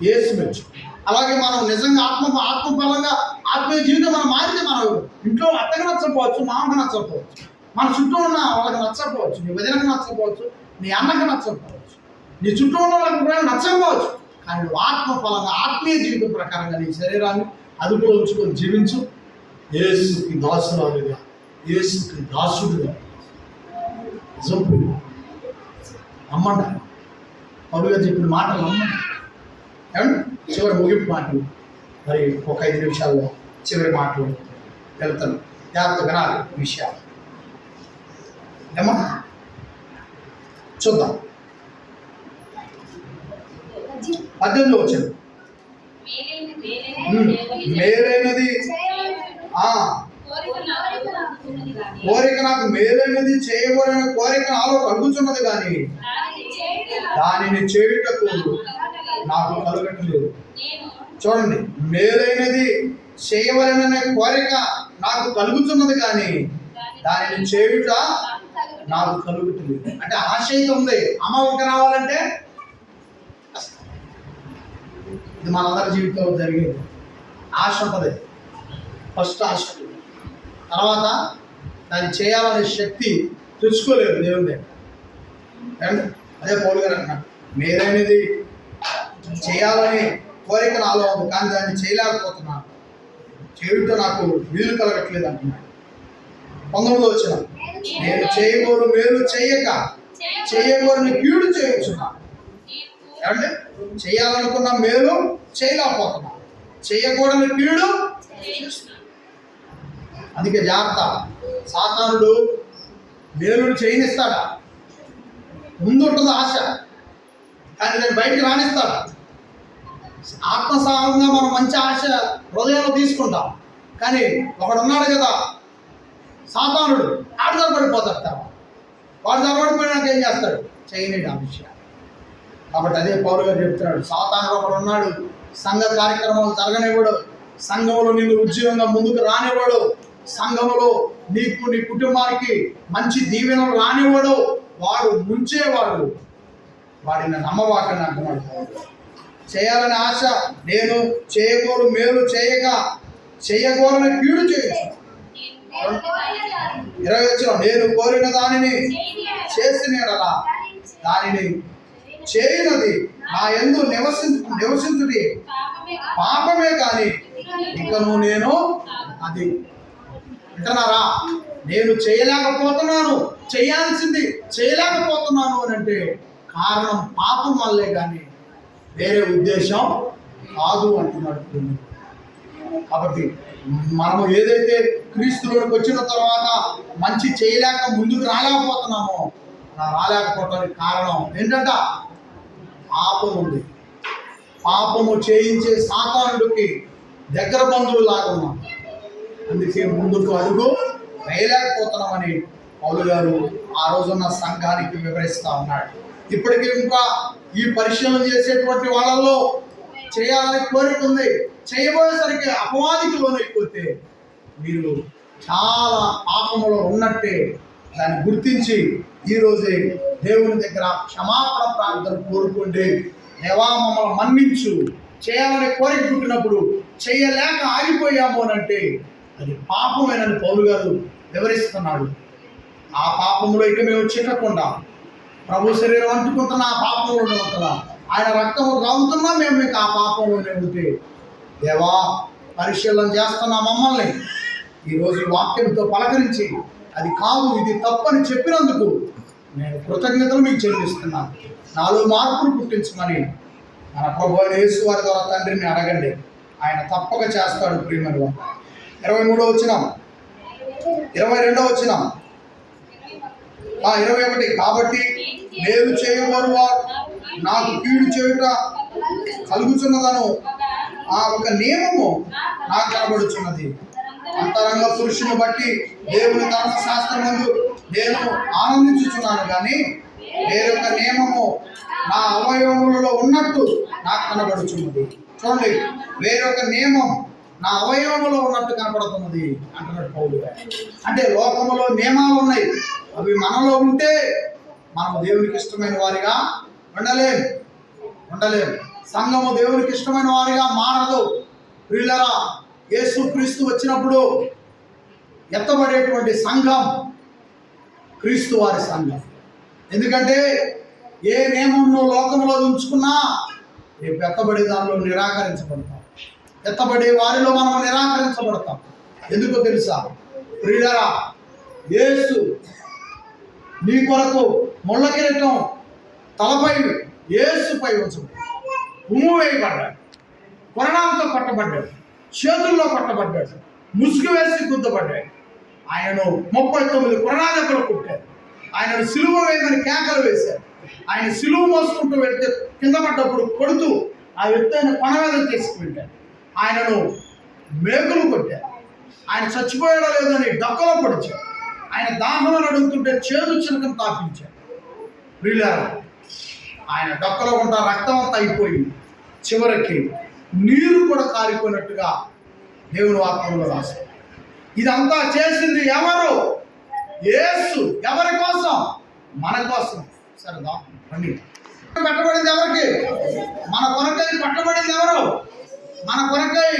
యేసు మెచ్చుకున్నాడు. అలాగే మనం నిజంగా ఆత్మఫలంగా ఆత్మీయ జీవితం మనం మారితే మనం ఇంట్లో అత్తగా నచ్చకపోవచ్చు, మామకు నచ్చకపోవచ్చు, మన చుట్టూ ఉన్న వాళ్ళకి నచ్చకపోవచ్చు, నీ వదినకు నచ్చకపోవచ్చు, నీ అన్నకి నచ్చకపోవచ్చు, నీ చుట్టూ ఉన్న వాళ్ళకి కూడా నచ్చకపోవచ్చు. కానీ నువ్వు ఆత్మఫలంగా ఆత్మీయ జీవితం ప్రకారంగా నీ శరీరాన్ని అదుపులో ఉంచుకొని జీవించు. యేసుకి దాసురాలుగా, యేసుకి దాసుడుగా అమ్మంట. పౌలు గారు చెప్పిన మాటలు అమ్మంట. ఏమండి చివరి ముగింపు మాటలు మరి ఒక 5 నిమిషాల్లో చివరి మాటలు వెళ్తాను. జాగ్రత్త వినాలి విషయాలు. ఏమో చూద్దాం. 18 వచ్చింది. మేలైనది కోరిక నాకు మేలైనది చేయబోయిన కోరిక నాలో కలుగుతున్నది కానీ దానిని చేయుటకు నాకు కలగట్లేదు. చూడండి, మేలైనది చేయవలననే కోరిక నాకు కలుగుతున్నది కానీ దానిని చేయుట నాకు కలుగుతుంది. అంటే ఆశ అయితే ఉంది. అమ్మకి రావాలంటే ఇది మనందరి జీవితంలో జరిగేది. ఆశ ఉంటుంది. ఫస్ట్ ఆశ, తర్వాత దాన్ని చేయాలనే శక్తి తెచ్చుకోలేదు దేవుని దగ్గర. అండ్ అదే పౌలు గారు అంటున్నాడు, మేలైనది చేయాలని కోరిక నాలో ఉంది కానీ దాన్ని చేయలేకపోతున్నాను, చేయుట నాకు వీలు కలగట్లేదు అంటున్నాడు. 19 వచ్చిన, నేను చేయబోరు మేలు చేయబోరుని కీడు చేయొచ్చున్నాను. అంటే చేయాలనుకున్న మేలు చేయలేకపోతున్నా, చేయకూడని కీడు. అందుకే జాగ్రత్త. సాతానుడు మేలును చేయనిస్తాడా? ముందు ఉంటుంది ఆశ, కానీ దాన్ని బయటికి రాణిస్తాడు. ఆత్మసారంగా మనం మంచి ఆశ హృదయంలో తీసుకుంటాం, కానీ ఒకడున్నాడు కదా సాతానుడు, ఆడదారు పడిపోతాడు. వాడు పడిపోయినాక ఏం చేస్తాడు? చేయలేడు ఆ విషయాలు. కాబట్టి అదే పౌలు గారు చెప్తున్నాడు, సాతానుడు ఒకడు ఉన్నాడు, సంఘ కార్యక్రమాలు జరగనివ్వడు, సంఘంలో నిన్ను ఉద్యోగంగా ముందుకు రానివ్వడు, సంఘంలో నీకు నీ కుటుంబానికి మంచి దీవెనలు రానివ్వడు, వాడు ముంచేవాడు. వాడిని నమ్మవాకని అంటున్నాడు. చేయాలని ఆశ, నేను చేయకూడదు మేలు చేయకూడని కీడు చేయొచ్చు. 20 వచ్చిన, నేను కోరిన దానిని చేసిన యెడల దానిని చేయనది నా యందు నివసించుడి పాపమే కానీ ఇంకను నేను అది వింటున్నారా? నేను చేయలేకపోతున్నాను, చేయాల్సింది చేయలేకపోతున్నాను అని అంటే కారణం పాపం వల్లే కానీ వేరే ఉద్దేశం కాదు అంటున్నాడు. కాబట్టి మనము ఏదైతే క్రీస్తులోకి వచ్చిన తర్వాత మంచి చేయలేక ముందుకు రాలేకపోతున్నామో, రాలేకపోవడానికి కారణం ఏంటంట? పాపం ఉంది. పాపము చేయించే సాతానుడికి దగ్గర బంధువులు లాగా ఉన్నాం. అందుకే ముందుకు అడుగు వేయలేకపోతున్నామని పౌలు గారు ఆ రోజున్న సంఘానికి వివరిస్తూ ఉన్నాడు. ఇప్పటికీ ఇంకా ఈ పరిశీలన చేసేటువంటి వాళ్ళల్లో చేయాలని కోరిక ఉంది, చేయబోయేసరికి అపవాదికి లోనైపోతే మీరు చాలా పాపములో ఉన్నట్టే దాన్ని గుర్తించి ఈరోజే దేవుని దగ్గర క్షమాపణ ప్రార్థన కోరుకోండి. దేవా మమ్మల్ని మన్నించు, చేయాలని కోరిక పుట్టినప్పుడు చేయలేక ఆగిపోయాము అని అంటే అది పాపమేనని పౌలు గారు వివరిస్తున్నాడు. ఆ పాపంలో ఇక మేము చిక్కకుండా ప్రభు శరీరం అంటుకుంటున్న ఆ పాపంలో ఉంటున్నా, ఆయన రక్తము రాగుతున్నా మేము మీకు ఆ పాపంలోనే ఉంటే దేవా పరిశీలన చేస్తున్నా మమ్మల్ని ఈరోజు వాక్యంతో పలకరించి అది కాదు ఇది తప్పని చెప్పినందుకు నేను కృతజ్ఞతలు మీకు చెల్లిస్తున్నాను. నాలో మార్పులు పుట్టించమని మన ప్రభు యేసు వారి ద్వారా తండ్రిని అడగండి, ఆయన తప్పక చేస్తాడు. ప్రియమైన 23 వచ్చినాం, 22 వచ్చినాం, 21. కాబట్టి మేలు చేయబోరు నాకు కీడు చేయుట కలుగుతున్నదను ఆ ఒక నియమము నాకు కనబడుచున్నది. అంతరంగ పురుషుని బట్టి దేవుని ధర్మశాస్త్రమందు నేను ఆనందించుచున్నాను, కానీ వేరొక నియమము నా అవయవములలో ఉన్నట్టు నాకు కనబడుచున్నది. చూడండి, వేరొక నియమం నా అవయవములో ఉన్నట్టు కనపడుతున్నది అంటున్నాడు పౌలు గారు. అంటే లోకములో నియమాలు ఉన్నాయి, అవి మనలో ఉంటే మనము దేవునికి ఇష్టమైన వారిగా ఉండలేము. సంఘము దేవునికి ఇష్టమైన వారిగా మారదు. ప్రియులరా, యేసుక్రీస్తు వచ్చినప్పుడు ఎత్తబడేటువంటి సంఘం క్రీస్తు వారి సంఘం. ఎందుకంటే ఏ నియమం నువ్వు లోకంలో ఉంచుకున్నా రేపు ఎత్తబడే దానిలో నిరాకరించబడతాం. ఎత్తబడే వారిలో మనం నిరాకరించబడతాం. ఎందుకో తెలుసా ప్రియులరా, యేసు నీ కొరకు ముళ్ళ కిరీటం తలపై యేసుపై ఉంచబడి ఉమ్ము వేయబడ్డాడు, కొరడాలతో కొట్టబడ్డాడు, చేతుల్లో కొట్టబడ్డాడు, ముసుగు వేసి గుద్దబడ్డాడు. ఆయనను 39 కొరడాదెబ్బలు కొట్టారు. ఆయనను సిలువ వేయమని కేకలు వేశారు. ఆయన సిలువ మోసుకుంటూ వెళ్తే కింద పడ్డప్పుడు కొడుతూ ఆ ఎత్తైన కొన మీద తీసుకువెళ్ళారు. ఆయనను మేకులు కొట్టారు. ఆయన చచ్చిపోయాడో లేదని డక్కలో పొడిచారు. ఆయన దాహంలో నడుగుతుంటే చేదు చిలకను తాపించారు. ప్రియులారా, ఆయన డక్కలో ఉంటా రక్తం అంతా అయిపోయి చివరికి నీరు కూడా కారిపోయినట్టుగా దేవుని వాక్యంలో రాశారు. ఇదంతా చేసింది ఎవరు? యేసు. ఎవరి కోసం? మన కోసం. సరేదా రండి. పెట్టబడింది ఎవరికి? మన కొరకై పట్టబడింది ఎవరు? మన కొరకై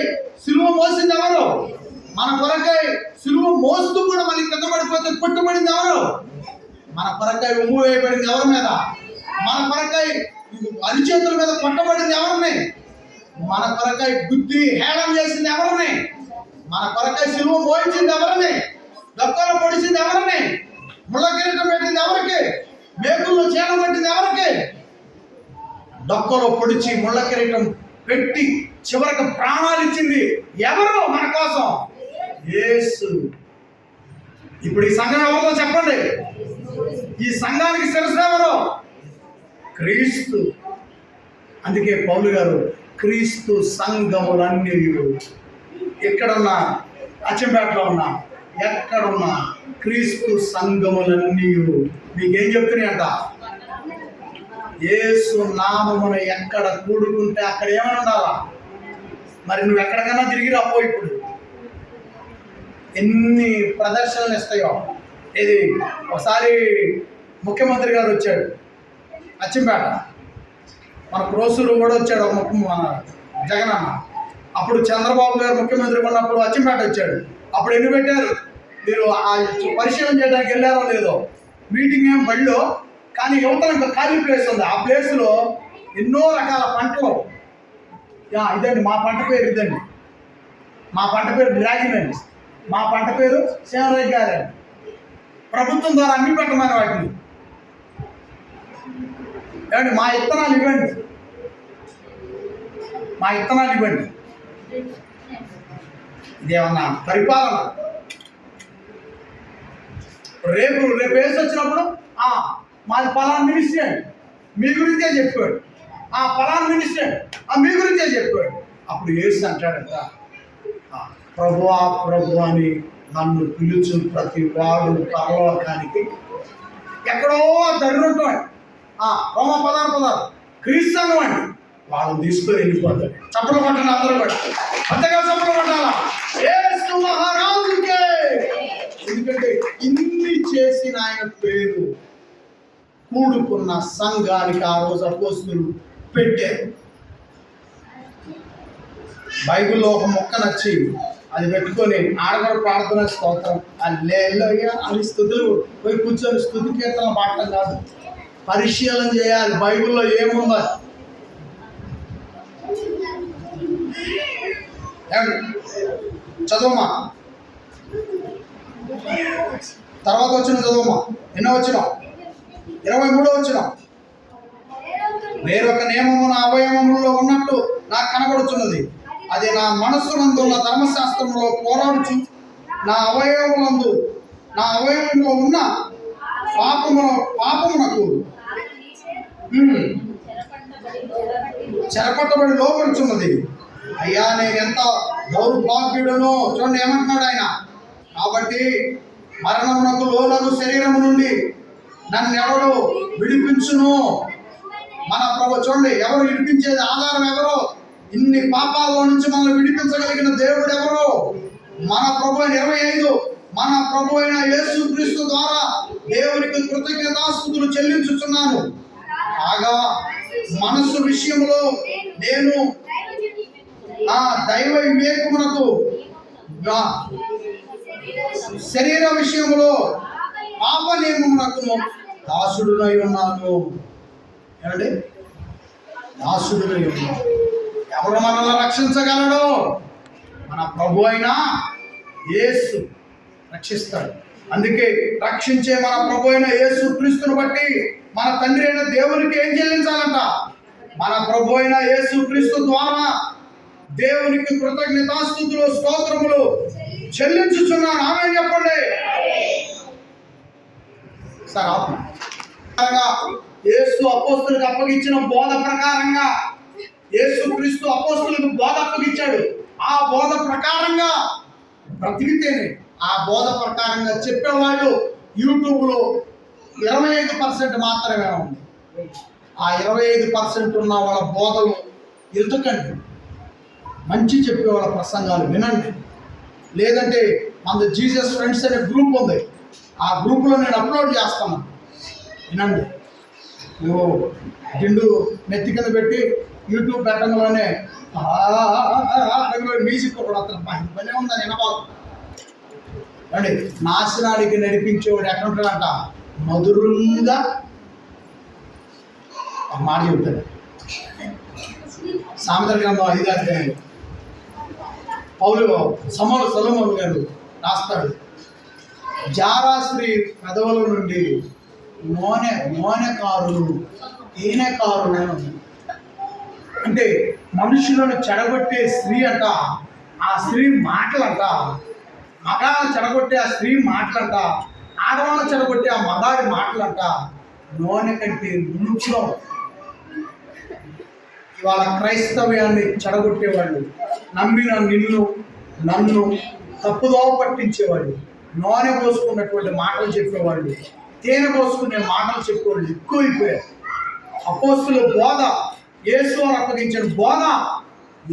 సిలువ మోసింది ఎవరు? మన కొరకై సిలువ మోస్తూ కూడా మళ్ళీ కింద పడిపోతే కొట్టబడింది ఎవరు? మన కొరకై ఉమ్ము వేయబడింది ఎవరి మీద? మన కొరకై అరిచేతుల మీద కొట్టబడింది ఎవరిని? మన కొరకై బుద్ధి హేళన చేసింది ఎవరిని? మన కొరకై సిలువ మోయించింది ఎవరిని? డక్కలో పొడిచింది ఎవరిని? ముళ్ళ కిరీటం పెట్టింది ఎవరికి? మేకుల్లో చేన పట్టింది ఎవరికి? డక్కలో పొడిచి ముళ్ళ కిరీటం పెట్టి చివరికి ప్రాణాలు ఇచ్చింది ఎవరు? మన కోసం యేసు. ఇప్పుడు ఈ సంఘం ఎవరితో చెప్పండి? ఈ సంఘానికి శిరస్సు ఎవరు? క్రీస్తు. అందుకే పౌలు గారు క్రీస్తు సంఘములన్నీ, ఎక్కడున్నా, అచ్చంపేటలో ఉన్నా, ఎక్కడున్నా క్రీస్తు సంఘములన్నీ మీకేం చెప్తున్నాయంట? యేసు నామమున ఎక్కడ కూడుకుంటే అక్కడ ఏమని ఉండాలా? మరి నువ్వు ఎక్కడికైనా తిరిగి రాపో. ఇప్పుడు ఎన్ని ప్రదర్శనలు ఇస్తాయో. ఇది ఒకసారి ముఖ్యమంత్రి గారు వచ్చాడు అచ్చంపేట, మన క్రోసులు కూడా వచ్చాడు మన జగన్ అన్న. అప్పుడు చంద్రబాబు గారు ముఖ్యమంత్రి ఉన్నప్పుడు అచ్చంపేట వచ్చాడు. అప్పుడు ఎన్ని పెట్టారు? మీరు ఆ పరిశీలన చేయడానికి వెళ్ళారో లేదో, మీటింగ్ ఏం బడిలో, కానీ యువతలో ఇంకా ఖాళీ ప్లేస్ ఉంది. ఆ ప్లేస్లో ఎన్నో రకాల పంటలు. ఇదండి మా పంట పేరు, ఇదండి మా పంట పేరు డ్రాగన్ అండి, మా పంట పేరు సేవరాజ్ గారు అండి. ప్రభుత్వం ద్వారా అన్ని పెట్టమని వాటిని ఏమండి, మా ఇత్తనాలు ఇవ్వండి, మా ఇత్తనాలు ఇవ్వండి. ఇదేమన్నా పరిపాలన? రేపు వేసి వచ్చినప్పుడు మాది పలానా మినిస్టర్ అండి, మీ గురించే చెప్పాడు. పలానా మినిస్టర్ మీ గురించే చెప్పాడు. అప్పుడు యేసు అంటాడంట, ప్రభువా ప్రభు అని నన్ను పిలుచు ప్రతి వాడు పరలోకానికి. ఎక్కడో దరిద్రం రోమ 16 క్రీస్తు అండి, వాళ్ళని తీసుకొని వెళ్ళిపోతాడు. చప్పలు కొట్టండి అందరూ కూడా, అంతగా చప్పలు కొట్టాలా? యేసు మహారాజుకే. ఎందుకంటే ఇన్ని చేసిన ఆయన పేరు కూడుకున్న సంఘానికి ఆ రోజు అపోస్తులు పెట్టారు. బైబిల్లో ఒక మొక్క నచ్చి అది పెట్టుకొని ఆడగడ ప్రార్థన స్తోత్రం హల్లెలూయా అని స్తుతులు పోయి కూర్చొని స్తుతి కీర్తన పాడటం కాదు, పరిశీలన చేయాలి బైబిల్లో ఏముందో. చదువుమా, తర్వాత వచ్చిన చదువుమా. ఎన్నో వచ్చిన? 23 వచ్చిన. వేరొక నియమము నా అవయవములలో ఉన్నట్టు నాకు కనబడుతున్నది, అది నా మనస్సునందు ఉన్న ధర్మశాస్త్రంలో పోరాడుచు నా అవయవములో ఉన్న పాపమునకు చెరపట్టబడి లోపడుచున్నది. అయ్యా నేను ఎంత దౌర్భాగ్యుడనో. చూడండి ఏమంటున్నాడు ఆయన. కాబట్టి మరణమునకు లోనగు శరీరము నుండి నన్ను ఎవరు విడిపించును? మన ప్రభు. చూడండి ఎవరు విడిపించేది? ఆధారం ఎవరు? ఇన్ని పాపాల్లో నుంచి మనల్ని విడిపించగలిగిన దేవుడు ఎవరు? మన ప్రభు. 25 మన ప్రభు అయిన యేసుక్రీస్తు ద్వారా దేవునికి కృతజ్ఞతాస్తుతులు చెల్లించుచున్నాను. కాగా మనస్సు విషయంలో నేను దైవ వివేకమునకు శరీర విషయంలో పాప నియమమునకు దాసుడునై ఉన్నాను. ఏమండి, దాసుడునై ఉన్నాను. ఎవరు మనల్ని రక్షించగలడు? మన ప్రభు అయినా యేసు రక్షిస్తాడు. అందుకే రక్షించే మన ప్రభు అయిన యేసు క్రీస్తుని బట్టి మన తండ్రి అయిన దేవునికి ఏం చెల్లించాలంట? మన ప్రభు అయిన యేసు క్రీస్తు ద్వారా దేవునికి కృతజ్ఞతాస్తుతులు స్తోత్రములు చెల్లించుచున్నాను. ఆమేన్ చెప్పండి. యేసు అపోస్తులకు అప్పగించిన బోధ ప్రకారంగా యేసు క్రీస్తు అపోస్తులకు బోధ అప్పగించాడు. ఆ బోధ ప్రకారంగా బ్రతికితేనే, ఆ బోధ ప్రకారంగా చెప్పేవాళ్ళు యూట్యూబ్లో 25% మాత్రమే ఉంది. ఆ 25% ఉన్న వాళ్ళ బోధలు ఎదుకండి, మంచి చెప్పేవాళ్ళ ప్రసంగాలు వినండి. లేదంటే మన జీసస్ ఫ్రెండ్స్ అనే గ్రూప్ ఉంది, ఆ గ్రూప్లో నేను అప్లోడ్ చేస్తాను, వినండి. నువ్వు దిండు నెత్తి కింద పెట్టి యూట్యూబ్ పెట్టడంలోనే మ్యూజిక్ కూడా అతను పనే ఉందని వినబాకు అండి. నాశనానికి నడిపించేవాడు ఎక్కడ ఉంటాడంట? మధురంగా మాట చెబుతాడు. సామెతల గ్రంథం 5వ అధ్యాయం పౌలు సొలొమోను గారు రాస్తాడు, జారాశ్రీ పెదవుల నుండి నూనెకారులు తేనెకారులు. అంటే మనుషులను చెడగొట్టే స్త్రీ అంట, ఆ స్త్రీ మాటలంట, మగాళ్ళని చెడగొట్టే ఆ స్త్రీ మాటలంట, ఆడవాళ్ళని చెడగొట్టే ఆ మగాడి మాటలంట నూనె కంటే నునుపులో. ఇవాళ క్రైస్తవ్యాన్ని చెడగొట్టేవాళ్ళు, నమ్మిన నన్ను తప్పుదోవ పట్టించేవాళ్ళు, నూనె పోసుకున్నటువంటి మాటలు చెప్పేవాళ్ళు, తేనె పోసుకునే మాటలు చెప్పేవాళ్ళు ఎక్కువైపోయారు. అపోస్తుల బోధ, యేసు అప్పగించిన బోధ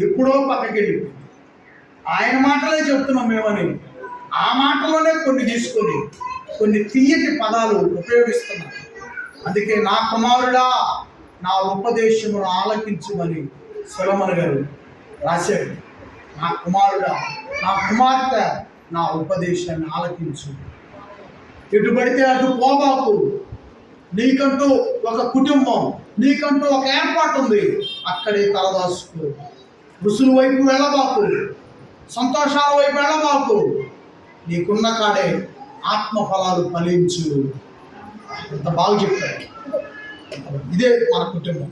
ఎప్పుడో పక్కకెళ్ళిపోయింది. ఆయన మాటలే చెప్తున్నాం మేమని ఆ మాటలోనే కొన్ని తీసుకొని కొన్ని తీయటి పదాలు ఉపయోగిస్తున్నాం. అందుకే నా కుమారుడా నా ఉపదేశమును ఆలకించుమని సొలొమోను గారు రాశాడు. నా కుమారుడా, నా కుమార్తె నా ఉపదేశాన్ని ఆలకించు, ఎటు పడితే అటు పోబాకు. నీకంటూ ఒక కుటుంబం, నీకంటూ ఒక ఏర్పాటు ఉంది, అక్కడే తలదాసుకో. రుసుల వైపు వెళ్ళబాకు, సంతోషాల వైపు వెళ్ళబాకు. నీకున్న కాడే ఆత్మఫలాలు ఫలించు. ఎంత బాగా చెప్పాడు. ఇదే మన కుటుంబం,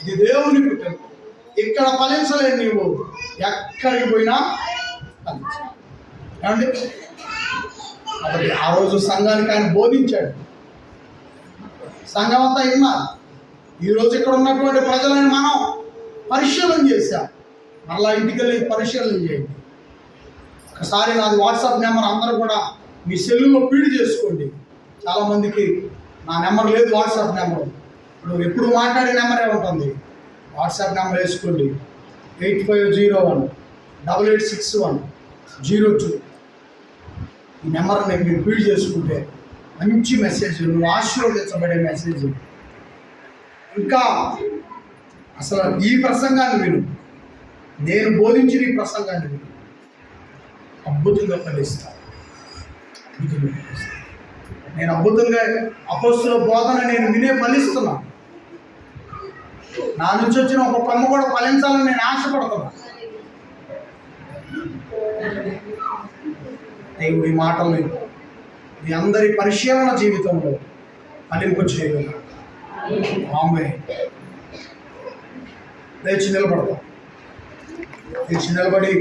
ఇది దేవుని కుటుంబం. ఇక్కడ ఫలించలేదు నీవు, ఎక్కడికి పోయినా ఫలించు. ఏమండి, కాబట్టి ఆ రోజు సంఘానికి ఆయన బోధించాడు. సంఘం అంతా విన్నారు. ఈరోజు ఇక్కడ ఉన్నటువంటి ప్రజలని మనం పరిశీలన చేశాం. మరలా ఇంటికి వెళ్ళి పరిశీలన చేయండి. ఒకసారి నాది వాట్సాప్ నెంబర్ అందరూ కూడా మీ సెల్లులో ఫీడ్ చేసుకోండి. చాలామందికి నా నెంబర్ లేదు, వాట్సాప్ నెంబర్. ఇప్పుడు ఎప్పుడు మాట్లాడే నెంబరే ఉంటుంది. వాట్సాప్ నెంబర్ వేసుకోండి, 8501886102. ఈ నెంబర్ని మీరు ఫీడ్ చేసుకుంటే మంచి మెసేజ్, నువ్వు ఆశీర్వదించబడే మెసేజ్. ఇంకా అసలు ఈ ప్రసంగాన్ని విను, నేను బోధించిన ఈ ప్రసంగాన్ని విను, అద్భుతంగా ఫలిస్తాను. నేను అద్భుతంగా అపోస్తుల బోధన నేను వినే ఫలిస్తున్నా. నా నుంచి వచ్చిన ఒక కొమ్మ కూడా ఫలించాలని నేను ఆశపడుతున్నా. దేవుడి మాటల్ని మీ అందరి పరిశీలన జీవితంలో ఫలింపు చేయగలరు. ఆమె లేచి నిలబడతాం. లేచి నిలబడి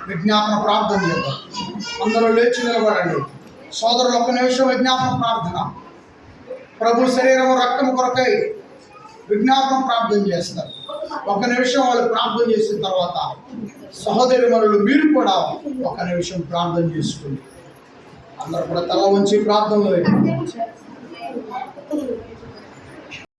విజ్ఞాపన ప్రార్థన చేద్దాం. అందరూ లేచి నిలబడండి. సోదరులు ఒక్క నిమిషం విజ్ఞాపన ప్రార్థన. ప్రభు శరీరము రక్తము కొరకై విజ్ఞాపన ప్రార్థన చేస్తారు. ఒక నిమిషం వాళ్ళు ప్రార్థన చేసిన తర్వాత సహోదరి మరులు మీరు కూడా ఒక నిమిషం ప్రార్థన చేసుకోండి. అందరూ కూడా తల వంచి ప్రార్థనలో